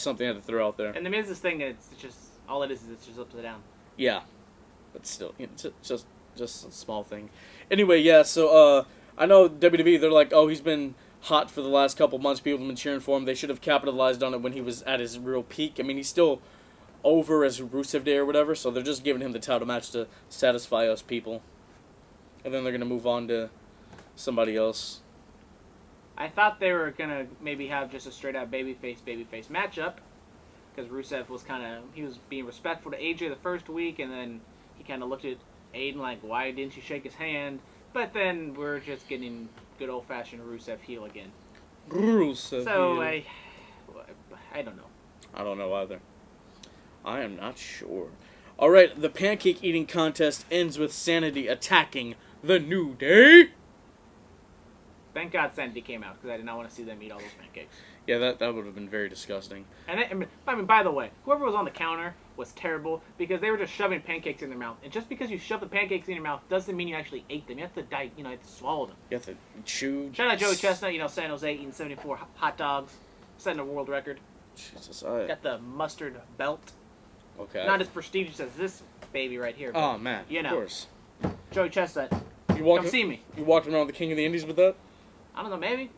something I had to throw out there. And The Miz's thing, it's just all it is it's just upside down. Yeah, but still, it's just a small thing. Anyway, yeah. So I know WWE. They're like, oh, he's been hot for the last couple months. People have been cheering for him. They should have capitalized on it when he was at his real peak. I mean, he's still over as Rusev Day or whatever. So they're just giving him the title match to satisfy us people, and then they're gonna move on to somebody else. I thought they were gonna maybe have just a straight out babyface matchup, because Rusev was he was being respectful to AJ the first week, and then he kind of looked at Aiden like, why didn't you shake his hand? But then we're just getting good old fashioned Rusev heel again. Rusev so heel. I don't know. I don't know either. I am not sure. All right, the pancake eating contest ends with Sanity attacking the New Day. Thank God Sanity came out, because I did not want to see them eat all those pancakes. Yeah, that would have been very disgusting. And I mean, by the way, whoever was on the counter was terrible, because they were just shoving pancakes in their mouth. And just because you shove the pancakes in your mouth doesn't mean you actually ate them. You have to you have to swallow them. You have to chew. Shout out Joey Chestnut, San Jose eating 74 hot dogs, setting a world record. Jesus, got the mustard belt. Okay. Not as prestigious as this baby right here. But, oh man, of course. Joey Chestnut, You see me. You walking around the King of the Indies with that? I don't know, maybe,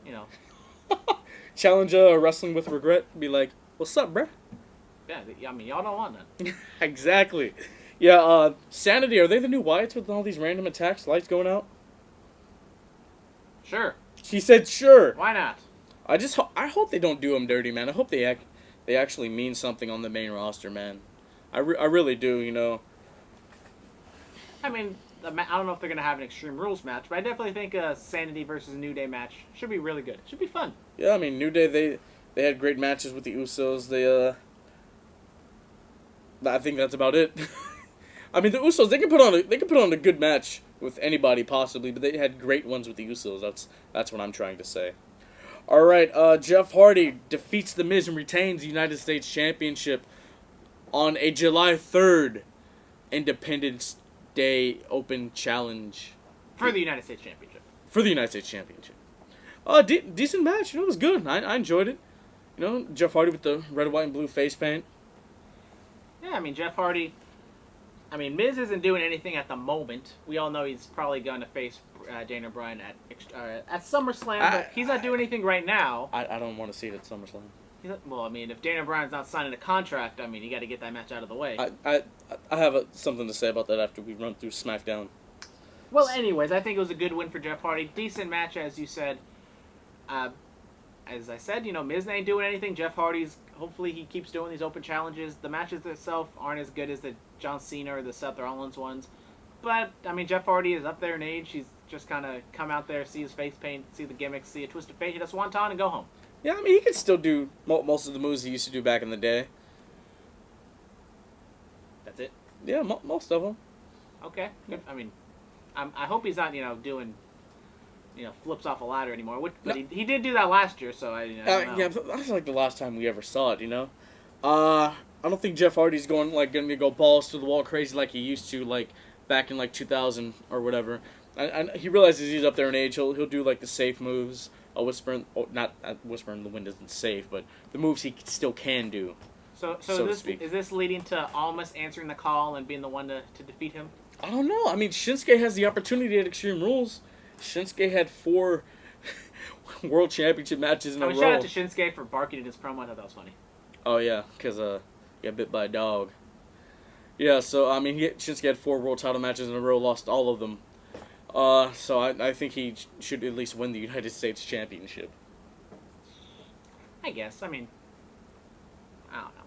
Challenge Wrestling with Regret. Be like, what's up, bruh? Yeah, I mean, y'all don't want that. Exactly. Yeah, Sanity, are they the new Wyatts with all these random attacks, lights going out? Sure. She said sure. Why not? I hope they don't do them dirty, man. I hope they actually mean something on the main roster, man. I really do, I mean, I don't know if they're going to have an Extreme Rules match, but I definitely think a Sanity versus New Day match should be really good. Should be fun. Yeah, I mean, New Day, they had great matches with the Usos. I think that's about it. I mean, the Usos, they can put on a good match with anybody possibly, but they had great ones with the Usos. That's what I'm trying to say. All right, Jeff Hardy defeats The Miz and retains the United States Championship on a July 3rd Independence Day Open Challenge. For the United States Championship. For the United States Championship. Decent match. It was good. I enjoyed it. Jeff Hardy with the red, white, and blue face paint. Yeah, I mean, Jeff Hardy. I mean, Miz isn't doing anything at the moment. We all know he's probably going to face Daniel Bryan at SummerSlam, but he's not doing anything right now. I don't want to see it at SummerSlam. Well, I mean, if Daniel Bryan's not signing a contract, I mean, you got to get that match out of the way. I have something to say about that after we run through SmackDown. Well, anyways, I think it was a good win for Jeff Hardy. Decent match, as you said. As I said, Miz ain't doing anything. Jeff Hardy's, hopefully he keeps doing these open challenges. The matches themselves aren't as good as the John Cena or the Seth Rollins ones. But, I mean, Jeff Hardy is up there in age. He's just kind of come out there, see his face paint, see the gimmicks, see a twist of fate, hit a swanton, and go home. Yeah, I mean, he can still do most of the moves he used to do back in the day. That's it? Yeah, most of them. Okay. Good. I mean, I hope he's not, doing... flips off a ladder anymore. But he did do that last year, so I don't know. Yeah, that's like the last time we ever saw it, I don't think Jeff Hardy's going to go balls to the wall crazy like he used to, like, back in, 2000 or whatever. And he realizes he's up there in age. He'll do, the safe moves. Not Whispering in the Wind isn't safe, but the moves he still can do. So is this leading to Almas answering the call and being the one to defeat him? I don't know. I mean, Shinsuke has the opportunity at Extreme Rules. Shinsuke had 4 World Championship matches in a row. Shout out to Shinsuke for barking in his promo. I thought that was funny. Oh, yeah, because he got bit by a dog. Yeah, so, I mean, Shinsuke had 4 world title matches in a row, lost all of them. So I think he should at least win the United States Championship. I guess. I mean, I don't know.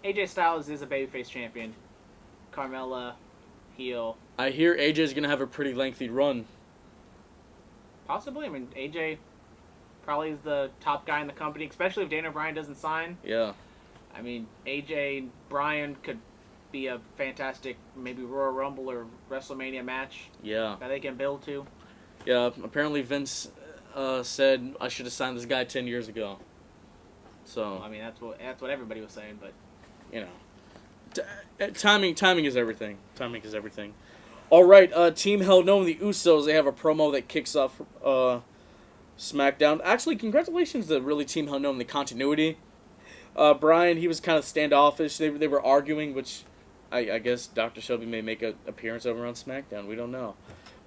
AJ Styles is a babyface champion. Carmella, heel. I hear AJ's going to have a pretty lengthy run. Possibly. I mean, AJ probably is the top guy in the company, especially if Daniel Bryan doesn't sign. Yeah. I mean, AJ and Bryan could be a fantastic maybe Royal Rumble or WrestleMania match. Yeah. That they can build to. Yeah, apparently Vince said I should have signed this guy 10 years ago. So, I mean, that's what everybody was saying, but timing is everything. Timing is everything. All right, Team Hell No and the Usos, they have a promo that kicks off SmackDown. Actually, congratulations to really Team Hell No and the continuity. Bryan, he was kind of standoffish. They were arguing, which I guess Dr. Shelby may make an appearance over on SmackDown. We don't know.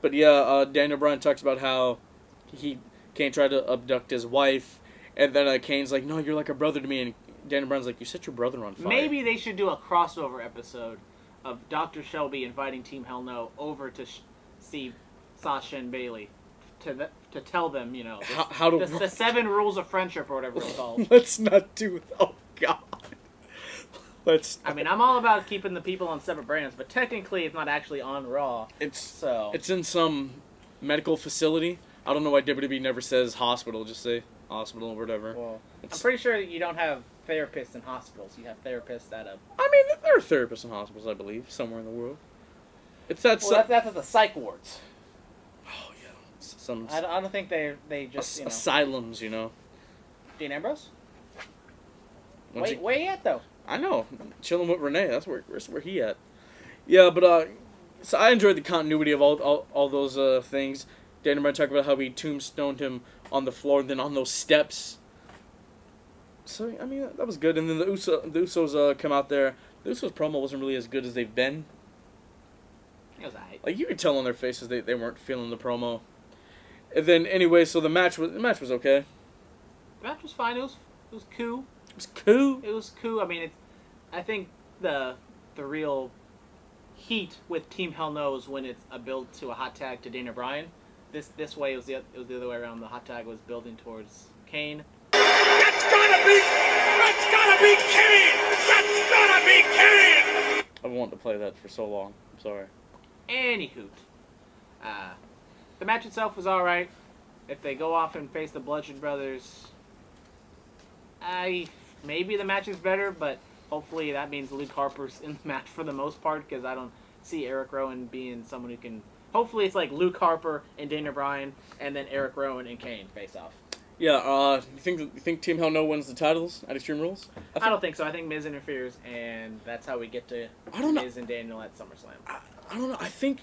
But yeah, Daniel Bryan talks about how Kane tried to abduct his wife, and then Kane's like, no, you're like a brother to me, and Daniel Bryan's like, you set your brother on fire. Maybe they should do a crossover episode of Dr. Shelby inviting Team Hell No over to see Sasha and Bayley to tell them, the 7 rules of friendship or whatever it's called. Let's not do... Oh, God. I mean, I'm all about keeping the people on separate brands, but technically it's not actually on Raw. It's in some medical facility. I don't know why WWE never says hospital. Just say hospital or whatever. Well, I'm pretty sure you don't have therapists in hospitals. You have therapists at a... I mean, there are therapists in hospitals, I believe, somewhere in the world. That's at the psych wards. Oh, yeah. I don't think they just, asylums, Dean Ambrose? Where you at, though? I know. Chilling with Renee. That's where he at. Yeah, but so I enjoyed the continuity of all those things. Daniel Bryan talked about how he tombstoned him on the floor and then on those steps. So, I mean, that was good. And then the Usos come out there. The Usos promo wasn't really as good as they've been. It was alright. Like, you could tell on their faces they weren't feeling the promo. And then, anyway, so the match was okay. The match was fine. It was cool. It was cool. It was cool. I mean, I think the real heat with Team Hell No is when it's a build to a hot tag to Daniel Bryan. This way it was the other way around. The hot tag was building towards Kane. That's gotta be Kane! That's gotta be Kane! I've wanted to play that for so long. I'm sorry. Anywho, the match itself was alright. If they go off and face the Bludgeon Brothers, maybe the match is better, but hopefully that means Luke Harper's in the match for the most part, because I don't see Eric Rowan being someone who can... Hopefully it's like Luke Harper and Daniel Bryan, and then Eric Rowan and Kane face off. Yeah, you think Team Hell No wins the titles at Extreme Rules? I don't think so. I think Miz interferes, and that's how we get to Miz and Daniel at SummerSlam. I don't know. I think...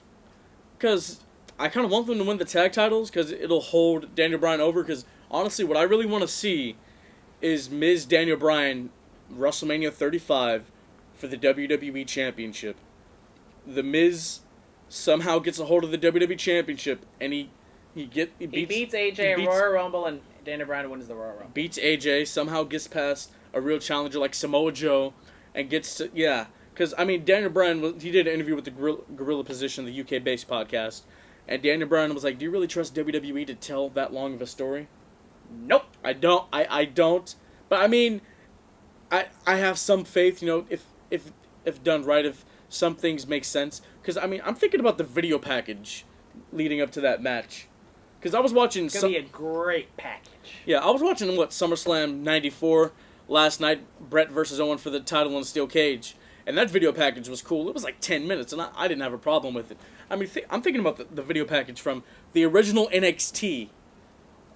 Because I kind of want them to win the tag titles, because it'll hold Daniel Bryan over, because honestly, what I really want to see is Miz, Daniel Bryan, WrestleMania 35 for the WWE Championship. The Miz somehow gets a hold of the WWE Championship, and he beats AJ at Royal Rumble, and Daniel Bryan wins the Royal Rumble. Beats AJ, somehow gets past a real challenger like Samoa Joe, and gets to, yeah. Because, I mean, Daniel Bryan, he did an interview with the Gorilla Position, the UK-based podcast, and Daniel Bryan was like, do you really trust WWE to tell that long of a story? Nope. I don't. I don't. But, I mean, I have some faith, you know, if done right, if some things make sense. Because, I mean, I'm thinking about the video package leading up to that match. Because I was watching... It's going to be a great package. Yeah, I was watching, SummerSlam 94 last night, Brett versus Owens for the title in a steel cage. And that video package was cool. It was like 10 minutes, and I didn't have a problem with it. I mean, I'm thinking about the video package from the original NXT,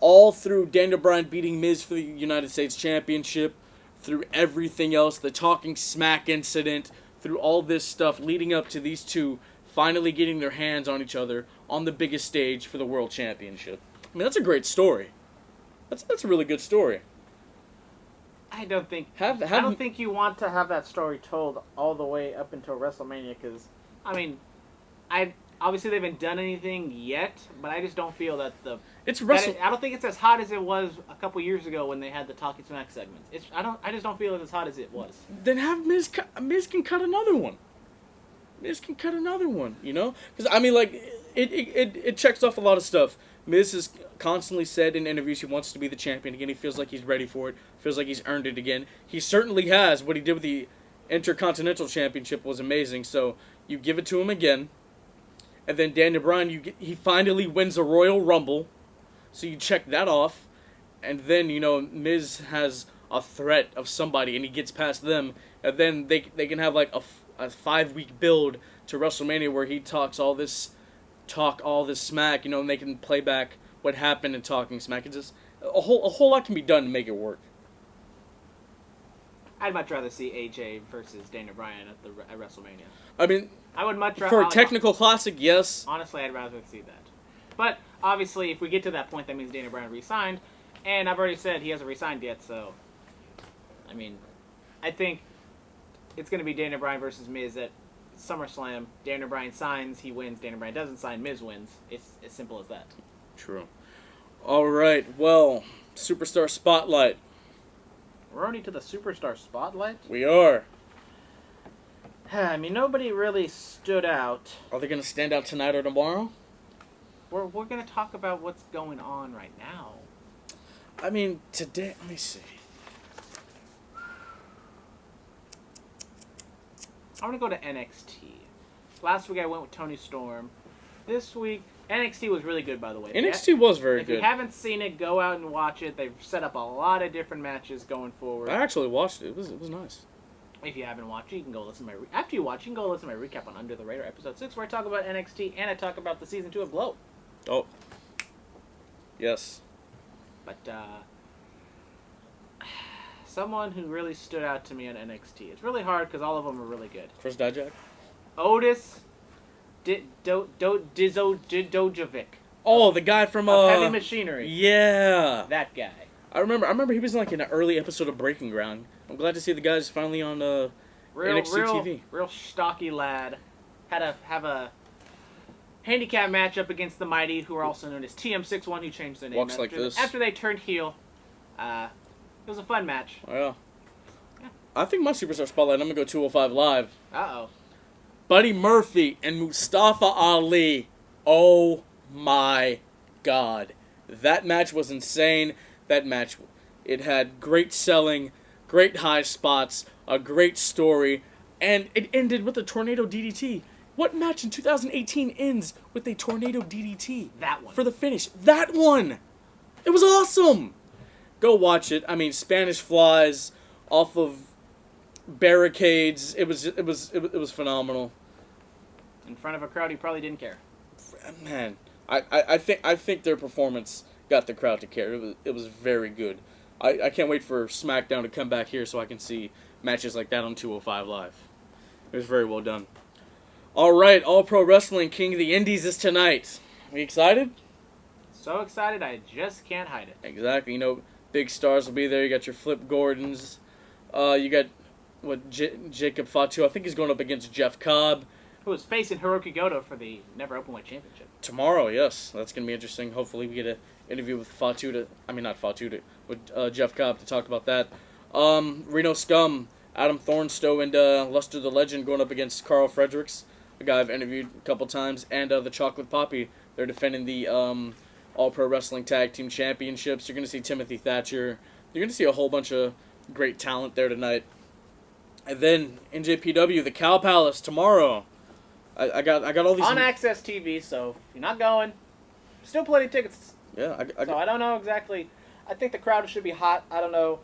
all through Daniel Bryan beating Miz for the United States Championship, through everything else, the Talking Smack incident, through all this stuff leading up to these two finally getting their hands on each other on the biggest stage for the World Championship. I mean, that's a great story. That's a really good story. I don't think I don't think you want to have that story told all the way up until WrestleMania, because, I mean, obviously they haven't done anything yet, but I just don't feel that I don't think it's as hot as it was a couple years ago when they had the Talking Smack segments. I just don't feel it's as hot as it was. Then have Miz can cut another one. Miz can cut another one, you know? Because, I mean, like, it checks off a lot of stuff. Miz has constantly said in interviews he wants to be the champion again. He feels like he's ready for it. Feels like he's earned it again. He certainly has. What he did with the Intercontinental Championship was amazing. So you give it to him again. And then Daniel Bryan, he finally wins a Royal Rumble. So you check that off. And then, you know, Miz has a threat of somebody and he gets past them. And then they can have like a 5-week build to WrestleMania where he talk all this smack, you know, and they can play back what happened in Talking Smack. It's just a whole lot can be done to make it work. I'd much rather see AJ versus Daniel Bryan at WrestleMania. I mean, I would much rather for a technical classic, yes. Honestly, I'd rather see that. But obviously, if we get to that point, that means Daniel Bryan re-signed, and I've already said he hasn't re-signed yet. So, I mean, I think it's going to be Daniel Bryan versus Miz at SummerSlam. Daniel Bryan signs, he wins. Daniel Bryan doesn't sign, Miz wins. It's as simple as that. True. All right. Well, Superstar Spotlight. We're already to the Superstar Spotlight? We are. I mean, nobody really stood out. Are they going to stand out tonight or tomorrow? We're going to talk about what's going on right now. I mean, today, let me see. I'm going to go to NXT. Last week I went with Toni Storm. This week, NXT was really good, by the way. NXT was very good. If you haven't seen it, go out and watch it. They've set up a lot of different matches going forward. I actually watched it. It was nice. If you haven't watched it, you can go listen to my... After you watch, you can go listen to my recap on Under the Radar Episode 6, where I talk about NXT and I talk about the Season 2 of Glow. Oh. Yes. But, someone who really stood out to me on NXT. It's really hard because all of them are really good. Chris Dijak? Otis Dojovic. Oh, the guy from Heavy Machinery. Yeah. That guy. I remember he was like in an early episode of Breaking Ground. I'm glad to see the guy's finally on NXT TV. Real stocky lad. Had a handicap matchup against the Mighty, who are also known as TM61, who changed their name Walks like this. after they turned heel. It was a fun match. Oh, yeah. I think my Superstar Spotlight, I'm going to go 205 Live. Uh-oh. Buddy Murphy and Mustafa Ali. Oh, my God. That match was insane. That match, it had great selling, great high spots, a great story, and it ended with a tornado DDT. What match in 2018 ends with a tornado DDT? That one. For the finish. That one! It was awesome! Go watch it. I mean, Spanish flies off of barricades. It was phenomenal. In front of a crowd, he probably didn't care. Man, I think their performance got the crowd to care. It was very good. I can't wait for SmackDown to come back here so I can see matches like that on 205 Live. It was very well done. All right, All Pro Wrestling King of the Indies is tonight. Are you excited? So excited, I just can't hide it. Exactly. You know, big stars will be there. You got your Flip Gordons. You got Jacob Fatu. I think he's going up against Jeff Cobb, who is facing Hiroki Goto for the Never Openweight Championship. Tomorrow, yes. That's going to be interesting. Hopefully we get an interview with with Jeff Cobb to talk about that. Reno Scum, Adam Thornstowe, and Luster the Legend going up against Carl Fredericks, a guy I've interviewed a couple times, and the Chocolate Poppy. They're defending the All Pro Wrestling Tag Team Championships. You're going to see Timothy Thatcher. You're going to see a whole bunch of great talent there tonight. And then NJPW, the Cow Palace, tomorrow. I got all these on Access TV, so if you're not going, still plenty of tickets. Yeah, so I don't know exactly. I think the crowd should be hot. I don't know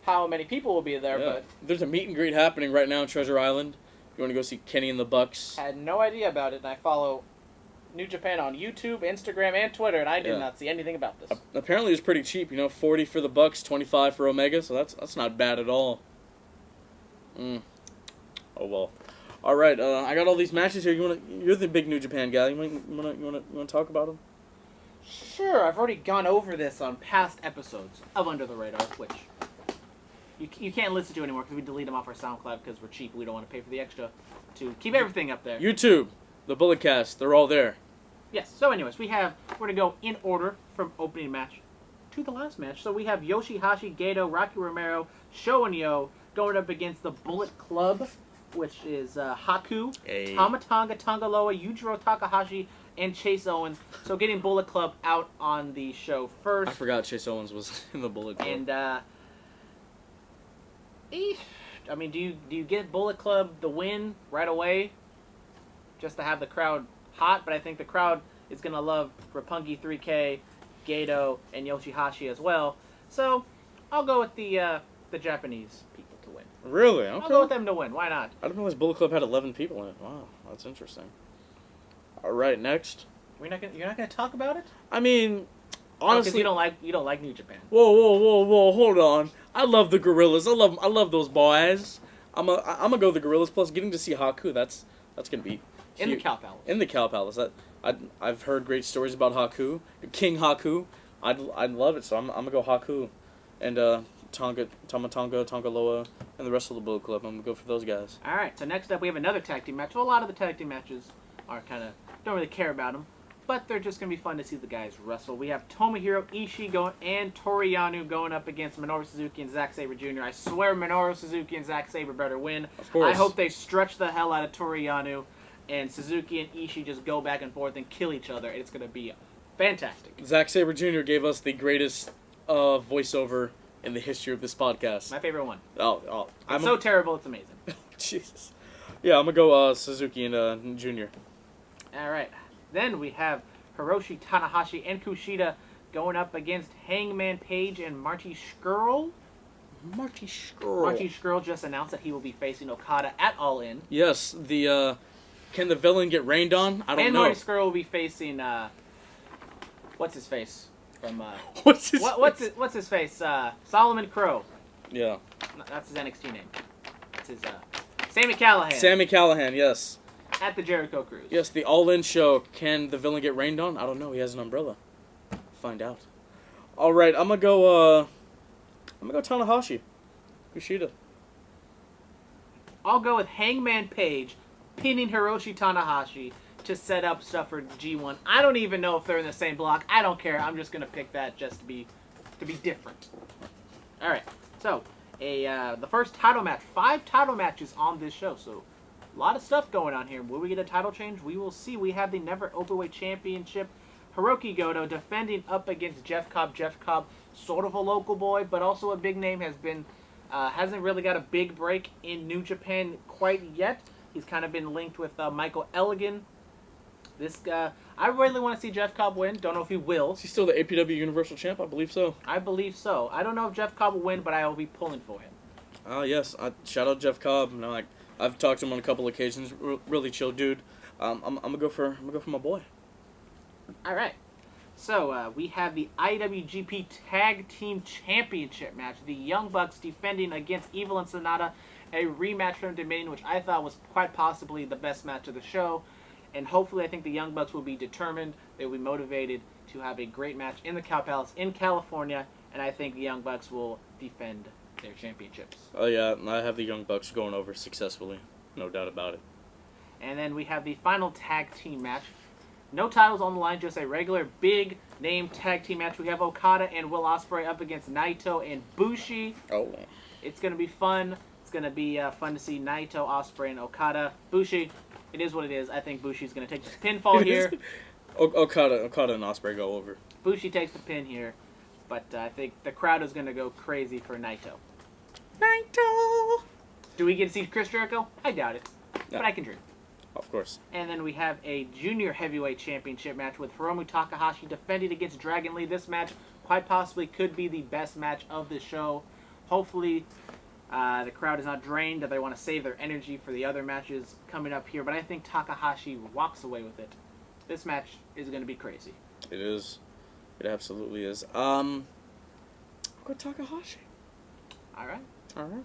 how many people will be there, but there's a meet and greet happening right now in Treasure Island. You want to go see Kenny and the Bucks? I had no idea about it, and I follow New Japan on YouTube, Instagram, and Twitter, and I did not see anything about this. Apparently, it's pretty cheap. You know, $40 for the Bucks, $25 for Omega, so that's not bad at all. Oh well. All right, I got all these matches here. You're the big New Japan guy. You want to talk about them? Sure. I've already gone over this on past episodes of Under the Radar, which you can't listen to anymore because we delete them off our SoundCloud because we're cheap. We don't want to pay for the extra to keep everything up there. YouTube, the Bullet Cast, they're all there. Yes. So, anyways, we're gonna go in order from opening match to the last match. So we have Yoshihashi, Gato, Rocky Romero, Sho and Yo going up against the Bullet Club, which is Haku, Tama Tonga, Tonga Loa, Yujiro Takahashi, and Chase Owens. So getting Bullet Club out on the show first. I forgot Chase Owens was in the Bullet Club. And I mean, do you get Bullet Club the win right away, just to have the crowd hot? But I think the crowd is gonna love Roppongi 3K, Gato, and Yoshihashi as well. So I'll go with the Japanese people to win. Really? Okay. I'll go with them to win. Why not? I didn't realize Bullet Club had 11 people in it. Wow, that's interesting. All right, next. You're not gonna talk about it? I mean, honestly, you don't like New Japan. Whoa! Hold on. I love the Gorillas. I love those boys. I'm gonna go the Gorillas. Plus, getting to see Haku. That's gonna be in the Cow Palace. In the Cow Palace. I've heard great stories about Haku, King Haku. I'd love it. So I'm gonna go Haku, and Tama Tonga, Tonga Loa, and the rest of the Bullet Club. I'm gonna go for those guys. All right. So next up, we have another tag team match. Well, a lot of the tag team matches are don't really care about them, but they're just gonna be fun to see the guys wrestle. We have Tomohiro Ishii and Toru Yano going up against Minoru Suzuki and Zack Sabre Jr. I swear Minoru Suzuki and Zack Sabre better win. Of course. I hope they stretch the hell out of Toru Yano, and Suzuki and Ishii just go back and forth and kill each other. It's gonna be fantastic. Zack Sabre Jr. gave us the greatest voiceover in the history of this podcast. My favorite one. It's so terrible, it's amazing. Jesus. Yeah, I'm gonna go Suzuki and Jr. All right. Then we have Hiroshi Tanahashi and Kushida going up against Hangman Page and Marty Scurll. Marty Scurll just announced that he will be facing Okada at All In. Yes, can the villain get rained on? I don't know. And Marty Scurll will be facing what's his face from what's his face? Solomon Crow. Yeah. That's his NXT name. That's his Sami Callihan. Sami Callihan, yes. At the Jericho Cruise. Yes, the All-In show. Can the villain get rained on? I don't know. He has an umbrella. Find out. All right, I'm gonna go Tanahashi, Kushida. I'll go with Hangman Page pinning Hiroshi Tanahashi, to set up stuff for G1. I don't even know if they're in the same block. I don't care. I'm just gonna pick that just to be different. All right. So the first title match, 5 title matches on this show. So a lot of stuff going on here. Will we get a title change? We will see. We have the Never Openweight Championship. Hiroki Goto defending up against Jeff Cobb. Jeff Cobb, sort of a local boy, but also a big name. Hasn't really got a big break in New Japan quite yet. He's kind of been linked with Michael Elgin. This guy, I really want to see Jeff Cobb win. Don't know if he will. Is he still the APW Universal Champ? I believe so. I believe so. I don't know if Jeff Cobb will win, but I will be pulling for him. Yes. Shout out Jeff Cobb. You know, I've talked to him on a couple occasions. Really chill dude. I'm gonna go for my boy. All right. So we have the IWGP Tag Team Championship match. The Young Bucks defending against Evil and Sonata. A rematch from Dominion, which I thought was quite possibly the best match of the show. And hopefully I think the Young Bucks will be determined. They will be motivated to have a great match in the Cow Palace in California. And I think the Young Bucks will defend their championships. Oh yeah, I have the Young Bucks going over successfully. No doubt about it. And then we have the final tag team match. No titles on the line, just a regular big name tag team match. We have Okada and Will Ospreay up against Naito and Bushi. Oh. It's going to be fun. It's going to be fun to see Naito, Ospreay, and Okada. Bushi, it is what it is. I think Bushi's going to take the pinfall here. Okada and Ospreay go over. Bushi takes the pin here, but I think the crowd is going to go crazy for Naito. Naito! Do we get to see Chris Jericho? I doubt it, No. but I can dream. Of course. And then we have a junior heavyweight championship match with Hiromu Takahashi defending against Dragon Lee. This match quite possibly could be the best match of the show. Hopefully the crowd is not drained, that they want to save their energy for the other matches coming up here. But I think Takahashi walks away with it. This match is going to be crazy. It is. It absolutely is. I'll go Takahashi. All right. All right.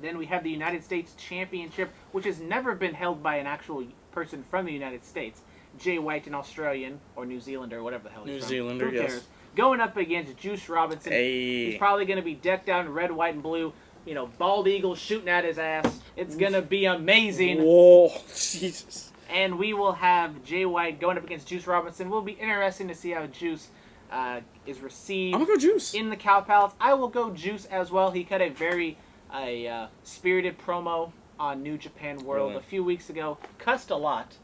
Then we have the United States Championship, which has never been held by an actual person from the United States. Jay White, an Australian, or New Zealander, or whatever the hell he's New from. Zealander, Who yes. cares? Going up against Juice Robinson. Hey. He's probably going to be decked out in red, white, and blue. You know, bald eagle shooting at his ass. It's going to be amazing. Whoa, Jesus. And we will have Jay White going up against Juice Robinson. Will be interesting to see how Juice is received. I'm going to go Juice. In the Cow Palace. I will go Juice as well. He cut a very spirited promo on New Japan World a few weeks ago. Cussed a lot.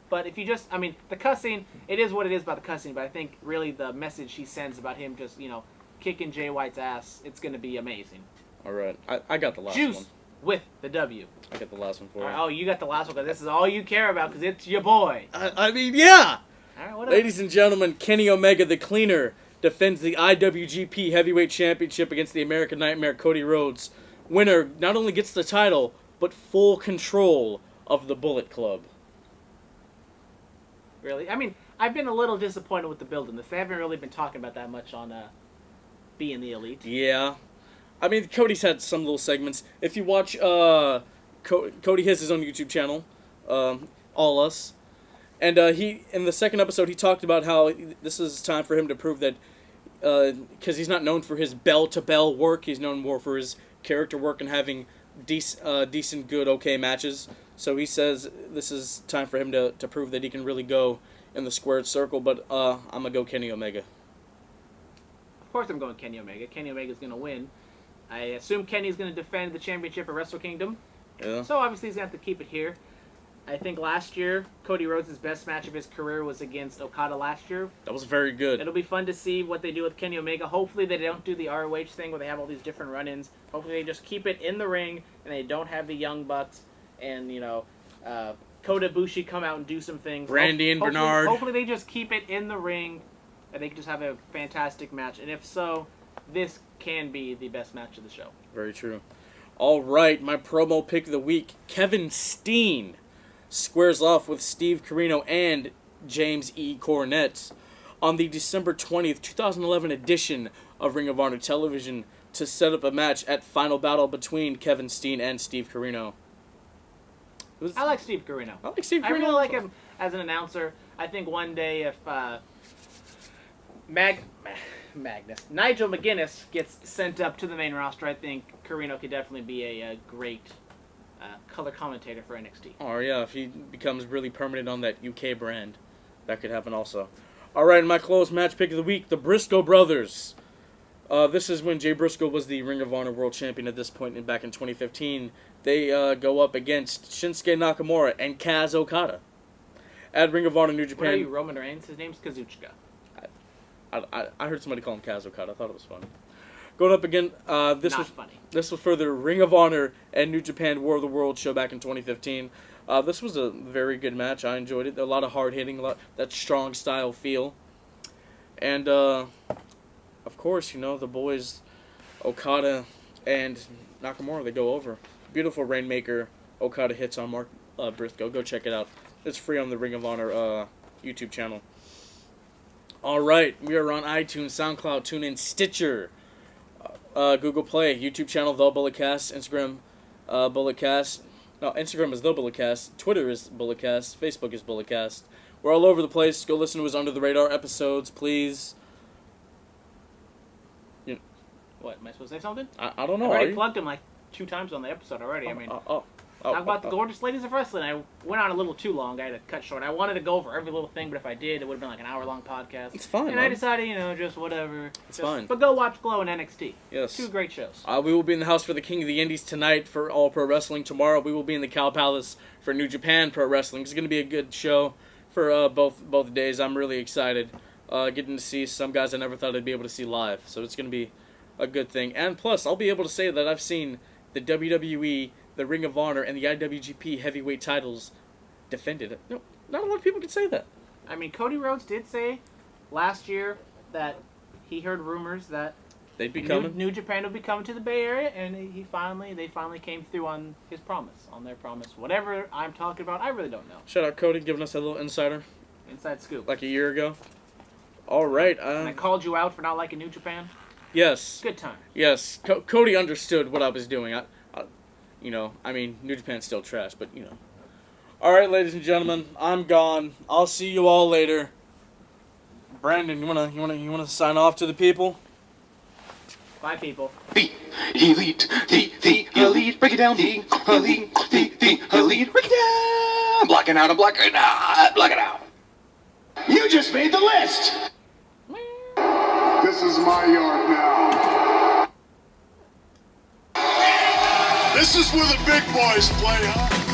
But if you just, I mean, the cussing, it is what it is about the cussing, but I think really the message he sends about him just, you know, kicking Jay White's ass, it's going to be amazing. All right. I got the last Juice one. with the W. I got the last one for you. Oh, you got the last one because this is all you care about because it's your boy. I mean, yeah. All right, what Ladies and gentlemen, Kenny Omega, the Cleaner, defends the IWGP Heavyweight Championship against the American Nightmare, Cody Rhodes. Winner not only gets the title, but full control of the Bullet Club. Really? I mean, I've been a little disappointed with the building. They haven't really been talking about that much on being the Elite. Yeah. I mean, Cody's had some little segments. If you watch, Cody has his own YouTube channel, All Us. And he, in the second episode, he talked about how this is time for him to prove that, because he's not known for his bell-to-bell work, he's known more for his character work and having decent, good, okay matches. So he says this is time for him to prove that he can really go in the squared circle, but I'm going to go Kenny Omega. Of course I'm going Kenny Omega. Kenny Omega's going to win. I assume Kenny's going to defend the championship at Wrestle Kingdom. Yeah. So obviously he's going to have to keep it here. I think last year, Cody Rhodes' best match of his career was against Okada last year. That was very good. It'll be fun to see what they do with Kenny Omega. Hopefully they don't do the ROH thing where they have all these different run-ins. Hopefully they just keep it in the ring and they don't have the Young Bucks and, you know, Kota Ibushi come out and do some things. Randy and Bernard. Hopefully they just keep it in the ring and they can just have a fantastic match. And if so, this can be the best match of the show. Very true. All right, my promo pick of the week, Kevin Steen squares off with Steve Corino and James E. Cornette on the December 20th, 2011 edition of Ring of Honor Television to set up a match at Final Battle between Kevin Steen and Steve Corino. I like Steve Corino. I like Steve Corino. I really like him as an announcer. I think one day if Nigel McGuinness gets sent up to the main roster, I think Corino could definitely be a great color commentator for NXT. Oh yeah, if he becomes really permanent on that UK brand, that could happen also. All right, my close match pick of the week: the Briscoe brothers. This is when Jay Briscoe was the Ring of Honor World Champion at this point, back in 2015. They go up against Shinsuke Nakamura and Kaz Okada at Ring of Honor New Japan. What are you, Roman Reigns? His name's Kazuchika. I heard somebody call him Kaz Okada. I thought it was funny. Going up again, this was for the Ring of Honor and New Japan War of the World show back in 2015. This was a very good match. I enjoyed it. A lot of hard hitting, a lot that strong style feel, and of course, the boys Okada and Nakamura, they go over. Beautiful Rainmaker Okada hits on Mark Briscoe. Go check it out. It's free on the Ring of Honor YouTube channel. All right, we are on iTunes, SoundCloud, TuneIn, Stitcher, Google Play, YouTube channel The Bulletcast, Instagram Bulletcast. No, Instagram is The Bulletcast. Twitter is Bulletcast. Facebook is Bulletcast. We're all over the place. Go listen to his Under the Radar episodes, please. What, am I supposed to say something? I don't know. I already plugged him like 2 times on the episode already. Talk about the gorgeous ladies of wrestling. I went on a little too long. I had to cut short. I wanted to go over every little thing, but if I did, it would have been like an hour-long podcast. It's fine. And I decided, just whatever. It's fine. But go watch Glow and NXT. Yes. 2 great shows. We will be in the house for the King of the Indies tonight for All Pro Wrestling. Tomorrow we will be in the Cow Palace for New Japan Pro Wrestling. It's going to be a good show for both days. I'm really excited. Getting to see some guys I never thought I'd be able to see live. So it's going to be a good thing. And plus, I'll be able to say that I've seen the WWE, the Ring of Honor, and the IWGP heavyweight titles defended. No, not a lot of people can say that. I mean, Cody Rhodes did say last year that he heard rumors that they'd be coming. New Japan would be coming to the Bay Area, and they finally came through on his promise, on their promise. Whatever I'm talking about, I really don't know. Shout out Cody, giving us a little inside scoop. Like a year ago. All right. And I called you out for not liking New Japan. Yes. Good time. Yes. Cody understood what I was doing. New Japan's still trash, but All right, ladies and gentlemen, I'm gone. I'll see you all later. Brandon, you wanna sign off to the people? Bye, people. The elite, the elite, break it down. The elite, the elite, break it down. Blocking out, blocking out. You just made the list. This is my yard now. This is where the big boys play, huh?